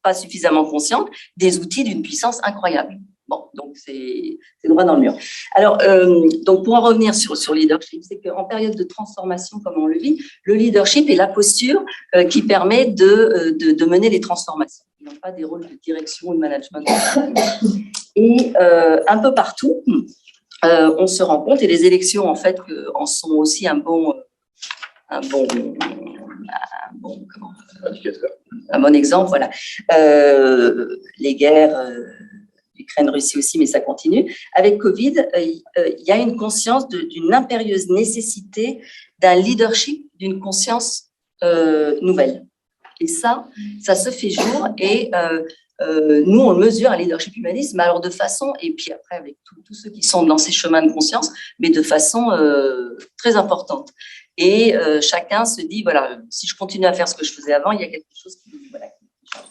pas suffisamment conscientes des outils d'une puissance incroyable. Bon, donc c'est droit dans le mur. Alors, donc pour en revenir sur le leadership, c'est qu'en période de transformation, comme on le vit, le leadership est la posture qui permet de mener les transformations. Ils n'ont pas des rôles de direction ou de management. Et un peu partout, on se rend compte, et les élections en fait en sont aussi un bon exemple, voilà. Les guerres. Ukraine, Russie aussi, mais ça continue. Avec Covid, il y a une conscience d'une impérieuse nécessité d'un leadership, d'une conscience nouvelle. Et ça se fait jour et nous, on mesure un leadership humaniste, mais alors de façon, et puis après avec tous ceux qui sont dans ces chemins de conscience, mais de façon très importante. Et chacun se dit, voilà, si je continue à faire ce que je faisais avant, il y a quelque chose qui change.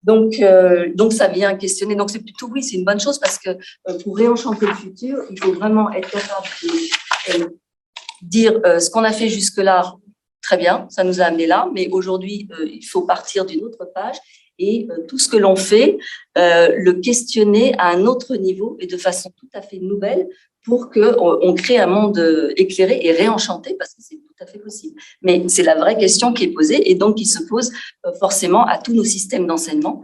Donc ça vient questionner. Donc c'est plutôt, oui, c'est une bonne chose parce que pour réenchanter le futur, il faut vraiment être capable de dire ce qu'on a fait jusque-là, très bien, ça nous a amené là, mais aujourd'hui, il faut partir d'une autre page et tout ce que l'on fait, le questionner à un autre niveau et de façon tout à fait nouvelle pour qu'on crée un monde éclairé et réenchanté, parce que c'est tout à fait possible. Mais c'est la vraie question qui est posée et donc qui se pose forcément à tous nos systèmes d'enseignement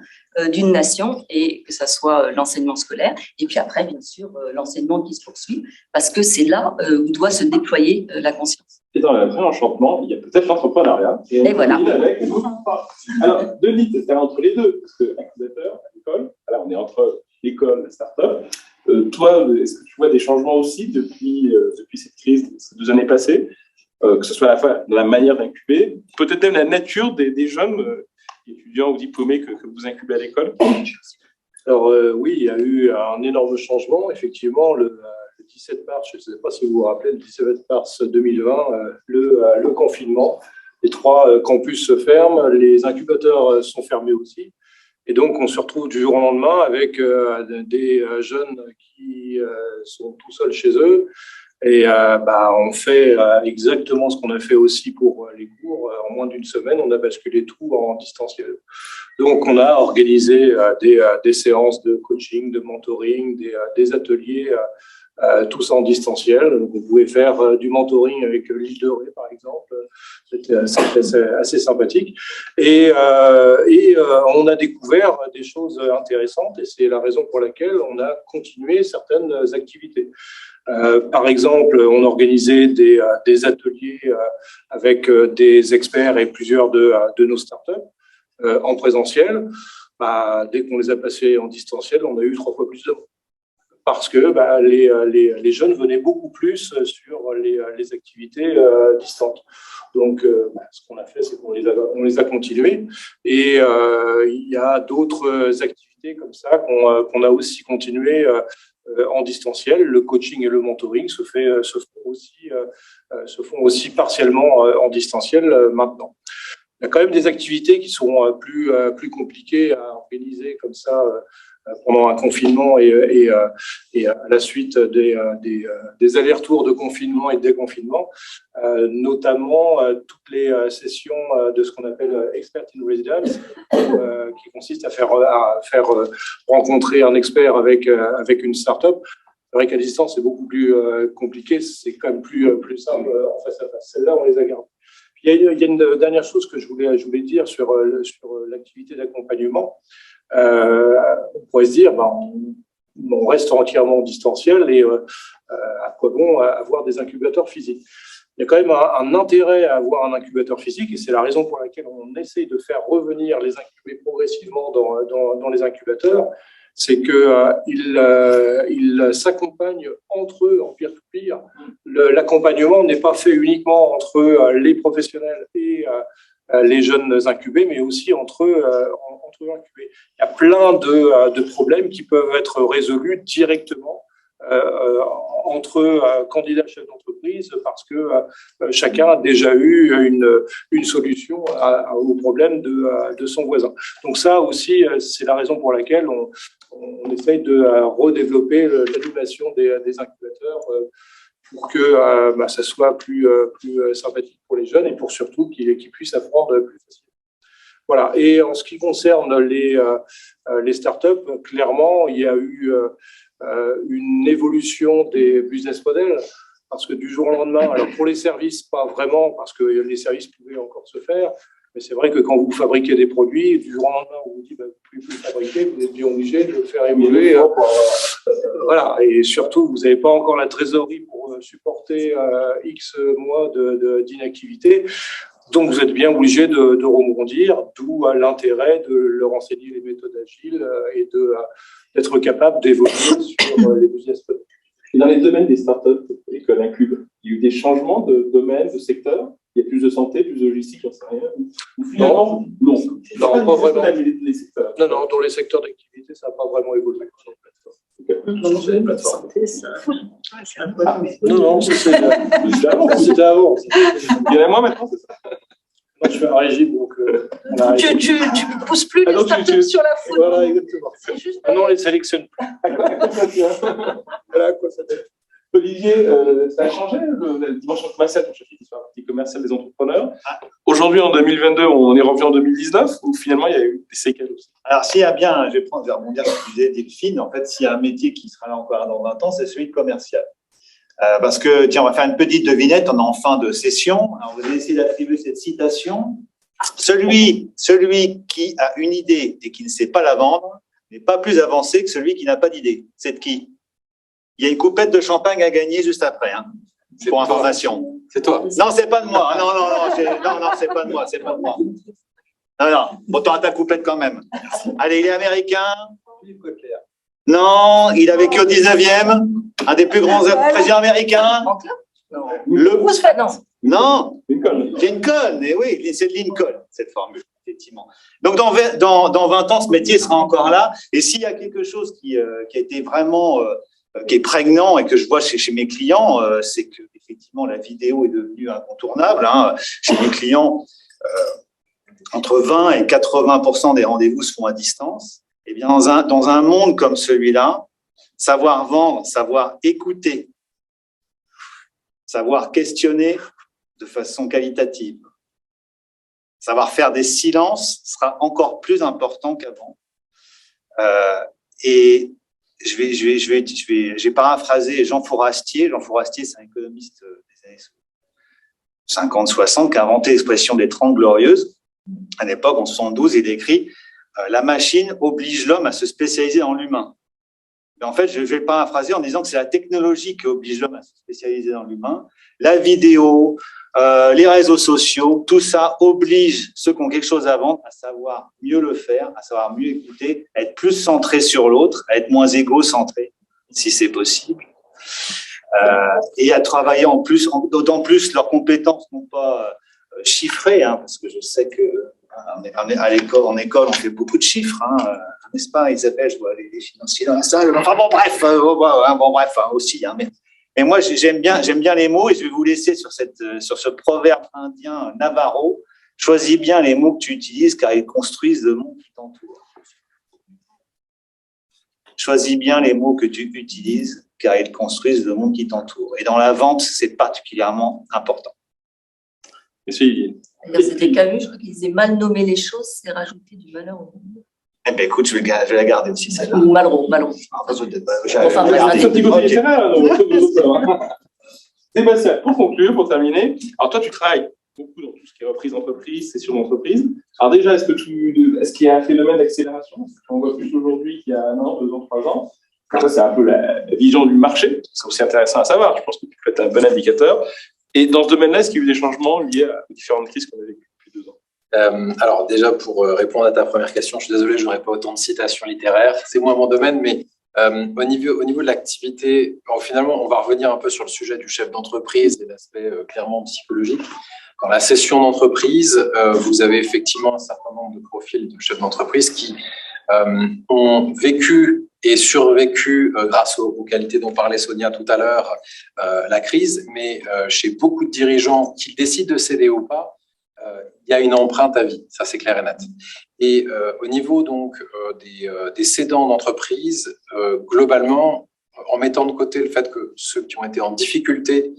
d'une nation, et que ça soit l'enseignement scolaire, et puis après, bien sûr, l'enseignement qui se poursuit, parce que c'est là où doit se déployer la conscience. Et dans le réenchantement, il y a peut-être l'entrepreneuriat. Et voilà. Alors, Denis, tu es entre les deux, parce que accusateur, à l'école, alors on est entre l'école, la start-up. Toi, est-ce que tu vois des changements aussi depuis cette crise, ces 2 années passées, que ce soit à la fois dans la manière d'incuber, peut-être même la nature des jeunes étudiants ou diplômés que vous incubez à l'école? Alors oui, il y a eu un énorme changement. Effectivement, le 17 mars, je ne sais pas si vous vous rappelez, le 17 mars 2020, le confinement, les 3 campus se ferment, les incubateurs sont fermés aussi. Et donc, on se retrouve du jour au lendemain avec des jeunes qui sont tout seuls chez eux. Et on fait exactement ce qu'on a fait aussi pour les cours. En moins d'1 semaine, on a basculé tout en distanciel. Donc, on a organisé des séances de coaching, de mentoring, des ateliers, tous en distanciel. Vous pouvez faire du mentoring avec l'île de Ré, par exemple. C'était assez sympathique. Et on a découvert des choses intéressantes et c'est la raison pour laquelle on a continué certaines activités. Par exemple, on organisait des ateliers avec des experts et plusieurs de nos startups. en présentiel, dès qu'on les a passés en distanciel, on a eu 3 fois plus de monde. Parce que les jeunes venaient beaucoup plus sur les activités distantes. Donc, ce qu'on a fait, c'est qu'on les a continuées. Et il y a d'autres activités comme ça qu'on a aussi continuées en distanciel. Le coaching et le mentoring se font aussi partiellement en distanciel maintenant. Il y a quand même des activités qui sont plus compliquées à organiser comme ça pendant un confinement et à la suite des allers-retours de confinement et de déconfinement, notamment toutes les sessions de ce qu'on appelle Expert in Residence, qui consiste à faire rencontrer un expert avec une start-up. C'est vrai qu'à distance, c'est beaucoup plus compliqué, c'est quand même plus simple en face à face. Celles-là, on les a gardées. Il y a une dernière chose que je voulais dire sur l'activité d'accompagnement. On pourrait se dire, on reste entièrement en distanciel et à quoi bon avoir des incubateurs physiques? Il y a quand même un intérêt à avoir un incubateur physique et c'est la raison pour laquelle on essaye de faire revenir les incubés progressivement dans les incubateurs. C'est qu'ils s'accompagnent entre eux en peer-to-peer. L'accompagnement n'est pas fait uniquement entre les professionnels et les jeunes incubés, mais aussi entre eux incubés. Il y a plein de problèmes qui peuvent être résolus directement entre candidats chefs d'entreprise parce que chacun a déjà eu une solution au problème de son voisin. Donc ça aussi, c'est la raison pour laquelle on essaye de redévelopper l'animation des incubateurs pour que ça soit plus sympathique pour les jeunes et pour surtout qu'ils puissent apprendre plus facilement. Voilà. Et en ce qui concerne les startups, clairement, il y a eu une évolution des business models parce que du jour au lendemain, alors pour les services, pas vraiment, parce que les services pouvaient encore se faire, mais c'est vrai que quand vous fabriquez des produits, du jour au lendemain, on vous dit vous ne pouvez plus fabriquer, vous êtes bien obligé de le faire évoluer. Voilà, et surtout, vous n'avez pas encore la trésorerie pour supporter X mois d'inactivité. Donc, vous êtes bien obligé de rebondir, d'où l'intérêt de leur enseigner les méthodes agiles et d'être capable d'évoluer sur les business models. Et dans les domaines des startups, École Incube, il y a eu des changements de domaine, de secteur? Il y a plus de santé, plus de logistique, j'en sais rien. Ou finalement, non, pas vraiment. Les secteurs. Non, dans les secteurs d'activité, ça n'a pas vraiment évolué. Non, c'était avant. Il y en a moins maintenant, c'est ça? Moi, je fais un régime, donc. Tu ne pousses plus les startups sur la photo. Voilà, exactement. Maintenant, on les sélectionne plus. Voilà à quoi ça donne. Olivier, ça a changé le dimension commerciale, ton chef sur la partie commerciale des entrepreneurs. Aujourd'hui, en 2022, on est revenu en 2019, où finalement, il y a eu des séquelles aussi. Alors, s'il y a bien, je vais rebondir sur ce que disait Delphine, en fait, s'il y a un métier qui sera là encore dans 20 ans, c'est celui de commercial. Parce que, tiens, on va faire une petite devinette, on est en fin de session. Alors, vous allez essayer d'attribuer cette citation. Celui qui a une idée et qui ne sait pas la vendre n'est pas plus avancé que celui qui n'a pas d'idée. C'est de qui? Il y a une coupette de champagne à gagner juste après, hein, pour information. C'est toi. Non, c'est pas de moi. Non, c'est pas de moi. C'est pas de moi. Non. Bon, t'auras ta coupette quand même. Allez, il est américain. Non, il a vécu au 19e. Un des plus grands présidents américains. Non, Lincoln. Et oui, c'est Lincoln, cette formule, effectivement. Donc, dans 20 ans, ce métier sera encore là. Et s'il y a quelque chose qui a été vraiment, qui est prégnant et que je vois chez mes clients, c'est que effectivement la vidéo est devenue incontournable. Hein. Chez mes clients, entre 20 et 80% des rendez-vous se font à distance. Et bien, dans un monde comme celui-là, savoir vendre, savoir écouter, savoir questionner de façon qualitative, savoir faire des silences sera encore plus important qu'avant. Et j'ai paraphrasé Jean Fourastier. Jean Fourastier, c'est un économiste des années 50-60 qui a inventé l'expression des 30 glorieuses. À l'époque, en 72, il écrit la machine oblige l'homme à se spécialiser dans l'humain. Mais en fait, je vais le paraphraser en disant que c'est la technologie qui oblige l'homme à se spécialiser dans l'humain. La vidéo, les réseaux sociaux, tout ça oblige ceux qui ont quelque chose à vendre à savoir mieux le faire, à savoir mieux écouter, à être plus centré sur l'autre, à être moins égocentré, si c'est possible. Et à travailler en plus, d'autant plus leurs compétences non pas chiffrées, hein, parce que je sais que à l'école, en école, on fait beaucoup de chiffres, hein, n'est-ce pas, Isabelle? Je vois les financiers dans la salle. Enfin bon, bref, aussi. Hein, mais moi, j'aime bien les mots, et je vais vous laisser sur ce proverbe indien navarro. Choisis bien les mots que tu utilises, car ils construisent le monde qui t'entoure. Choisis bien les mots que tu utilises, car ils construisent le monde qui t'entoure. Et dans la vente, c'est particulièrement important. Merci. C'était Camus, je crois qu'il disait mal nommer les choses, c'est rajouter du malheur au monde. Eh bien, écoute, je vais la garder aussi, celle-là. Ou Malraux. Enfin, un petit côté littéraire, Sébastien, pour conclure, pour terminer, alors toi, tu travailles beaucoup dans tout ce qui est reprise d'entreprise, session d'entreprise. Alors déjà, est-ce qu'il y a un phénomène d'accélération? On voit plus aujourd'hui qu'il y a 1 an, 2 ans, 3 ans. Ça, c'est un peu la vision du marché. C'est aussi intéressant à savoir. Je pense que tu peux être un bon indicateur. Et dans ce domaine-là, est-ce qu'il y a eu des changements liés aux différentes crises qu'on a vécues depuis 2 ans? Alors déjà, pour répondre à ta première question, je suis désolé, je n'aurai pas autant de citations littéraires. C'est moins mon domaine, mais au niveau de l'activité, finalement, on va revenir un peu sur le sujet du chef d'entreprise et l'aspect clairement psychologique. Dans la session d'entreprise, vous avez effectivement un certain nombre de profils de chefs d'entreprise qui ont vécu et survécu grâce aux qualités dont parlait Sonia tout à l'heure, la crise, mais chez beaucoup de dirigeants qui décident de céder ou pas, il y a une empreinte à vie, ça c'est clair et net. Et au niveau donc des cédants d'entreprise, globalement, en mettant de côté le fait que ceux qui ont été en difficulté,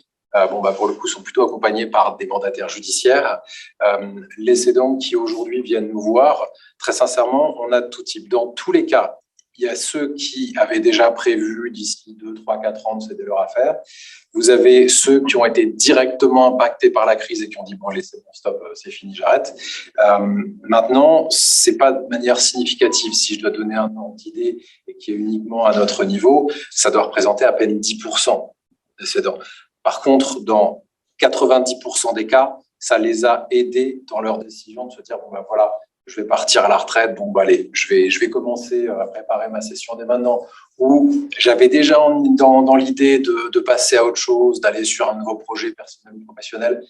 pour le coup, sont plutôt accompagnés par des mandataires judiciaires, les cédants qui aujourd'hui viennent nous voir, très sincèrement, on a tout type. Dans tous les cas, il y a ceux qui avaient déjà prévu d'ici 2, 3, 4 ans de céder leur affaire. Vous avez ceux qui ont été directement impactés par la crise et qui ont dit « bon, allez, c'est bon, stop, c'est fini, j'arrête ». Maintenant, c'est pas de manière significative. Si je dois donner un ordre d'idée et qui est uniquement à notre niveau, ça doit représenter à peine 10% des cédants. Par contre, dans 90% des cas, ça les a aidés dans leur décision de se dire « bon, voilà, je vais partir à la retraite, allez, je vais commencer à préparer ma session dès maintenant ». Ou j'avais déjà dans l'idée de passer à autre chose, d'aller sur un nouveau projet personnel ou professionnel,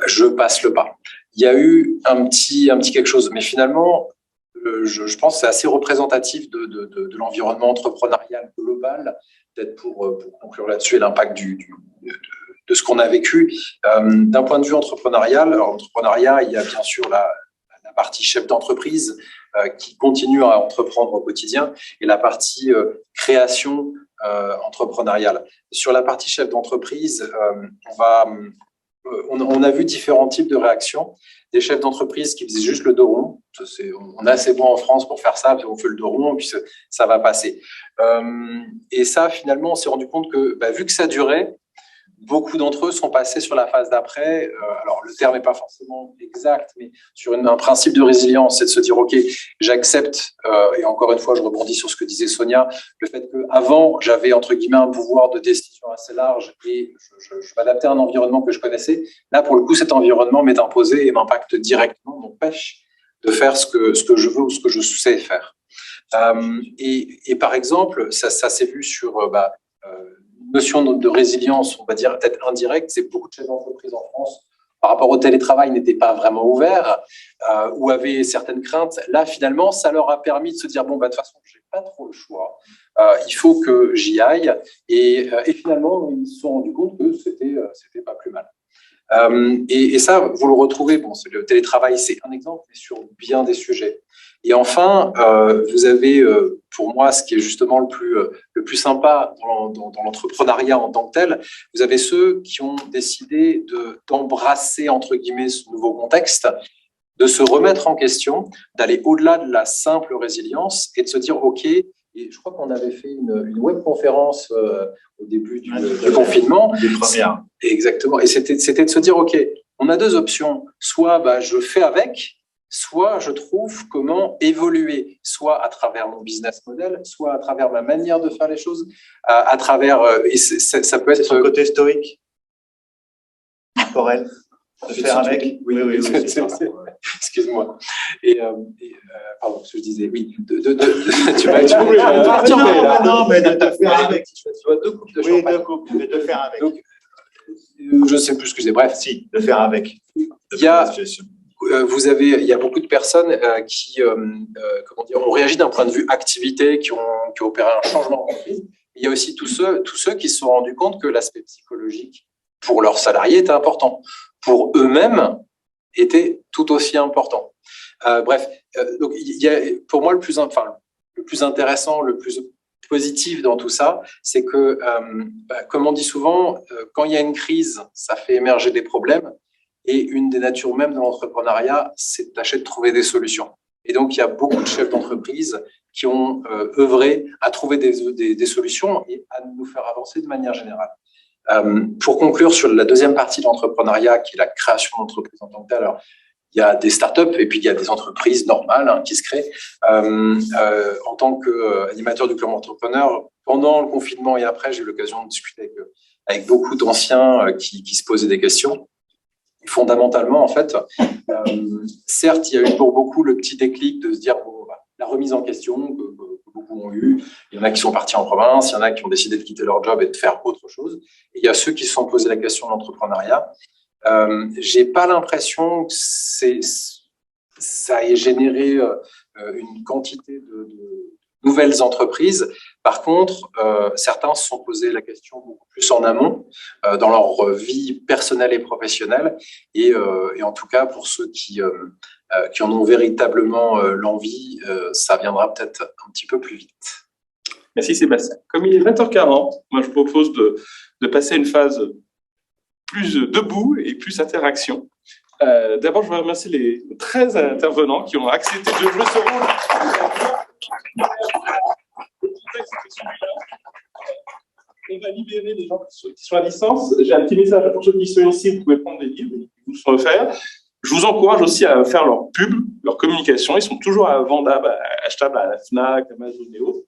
je passe le pas. Il y a eu un petit quelque chose, mais finalement, je pense que c'est assez représentatif de l'environnement entrepreneurial global, peut-être pour conclure là-dessus et l'impact de ce qu'on a vécu. D'un point de vue entrepreneurial, alors l'entrepreneuriat, il y a bien sûr la partie chef d'entreprise qui continue à entreprendre au quotidien et la partie création entrepreneuriale. Sur la partie chef d'entreprise, on a vu différents types de réactions. Des chefs d'entreprise qui faisaient juste le dos rond. On est assez bon en France pour faire ça, puis on fait le dos rond, puis ça va passer. Et ça, finalement, on s'est rendu compte que, vu que ça durait, beaucoup d'entre eux sont passés sur la phase d'après. Alors, le terme n'est pas forcément exact, mais sur un principe de résilience, c'est de se dire, OK, j'accepte, et encore une fois, je rebondis sur ce que disait Sonia, le fait qu'avant, j'avais, entre guillemets, un pouvoir de décision assez large et je m'adaptais à un environnement que je connaissais. Là, pour le coup, cet environnement m'est imposé et m'impacte directement, m'empêche de faire ce que je veux ou ce que je sais faire. Et par exemple, ça s'est vu sur... notion de résilience, on va dire peut-être indirecte, c'est que beaucoup de chefs d'entreprise en France, par rapport au télétravail, n'étaient pas vraiment ouverts ou avaient certaines craintes. Là, finalement, ça leur a permis de se dire, de toute façon, je n'ai pas trop le choix, il faut que j'y aille. Et finalement, ils se sont rendus compte que c'était pas plus mal. Et ça, vous le retrouvez, le télétravail, c'est un exemple, mais sur bien des sujets. Et enfin, vous avez, pour moi, ce qui est justement le plus sympa dans l'entrepreneuriat en tant que tel, vous avez ceux qui ont décidé d'embrasser, entre guillemets, ce nouveau contexte, de se remettre en question, d'aller au-delà de la simple résilience et de se dire, OK, et je crois qu'on avait fait une webconférence au début du confinement. Les premières. Exactement. Et c'était de se dire, OK, on a 2 options. Soit je fais avec, soit je trouve comment évoluer, soit à travers mon business model, soit à travers ma manière de faire les choses, à travers... et ça peut être... C'est son côté stoïque, temporel. De faire avec. Oui, c'est ça. Excuse-moi. Pardon, ce que je disais, oui. Tu vas Non, mais de faire avec. Tu vois 2 coupes de Oui, champagne. 2 coupes, mais de faire avec. Donc, je ne sais plus ce que je disais. Bref. Si, de faire avec. Il y a beaucoup de personnes qui ont réagi d'un point de vue activité, qui ont opéré un changement d'entreprise. Il y a aussi tous ceux qui se sont rendus compte que l'aspect psychologique pour leurs salariés était important. Pour eux-mêmes, était tout aussi important. Donc il y a, pour moi, le plus intéressant, le plus positif dans tout ça, c'est que, comme on dit souvent, quand il y a une crise, ça fait émerger des problèmes. Et une des natures même de l'entrepreneuriat, c'est de tâcher de trouver des solutions. Et donc, il y a beaucoup de chefs d'entreprise qui ont œuvré à trouver des solutions et à nous faire avancer de manière générale. Pour conclure sur la deuxième partie de l'entrepreneuriat, qui est la création d'entreprises en tant que telle, alors, il y a des startups et puis il y a des entreprises normales qui se créent. En tant qu'animateur du club entrepreneur, pendant le confinement et après, j'ai eu l'occasion de discuter avec beaucoup d'anciens qui se posaient des questions. Fondamentalement, en fait, certes, il y a eu pour beaucoup le petit déclic de se dire la remise en question que beaucoup ont eu. Il y en a qui sont partis en province, il y en a qui ont décidé de quitter leur job et de faire autre chose. Et il y a ceux qui se sont posés la question de l'entrepreneuriat. J'ai pas l'impression que ça ait généré une quantité de nouvelles entreprises. Par contre, certains se sont posé la question beaucoup plus en amont dans leur vie personnelle et professionnelle. Et en tout cas, pour ceux qui en ont véritablement l'envie, ça viendra peut-être un petit peu plus vite. Merci Sébastien. Comme il est 20h40, moi je propose de passer à une phase plus debout et plus interaction. D'abord, je voudrais remercier les 13 intervenants qui ont accepté de jouer ce rôle. On va libérer les gens qui sont à distance. J'ai un petit message pour ceux qui sont ici. Vous pouvez prendre des livres et vous le refaire. Je vous encourage aussi à faire leur pub, leur communication. Ils sont toujours vendables, achetables à la Fnac, Amazon et autres.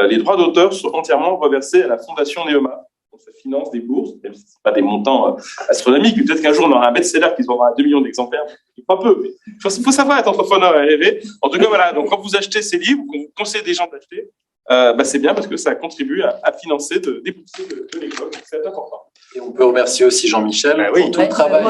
Les droits d'auteur sont entièrement reversés à la Fondation Neoma. Donc, ça finance des bourses, même si ce n'est pas des montants astronomiques. Peut-être qu'un jour, on aura un best-seller qui se vendra à 2 millions d'exemplaires. Pas peu, mais il faut savoir être entrepreneur et rêver. En tout cas, voilà. Donc, quand vous achetez ces livres, qu'on vous conseille des gens d'acheter, c'est bien parce que ça contribue à financer des boursiers de l'école. C'est important. Et on peut remercier aussi Jean-Michel pour tout le travail.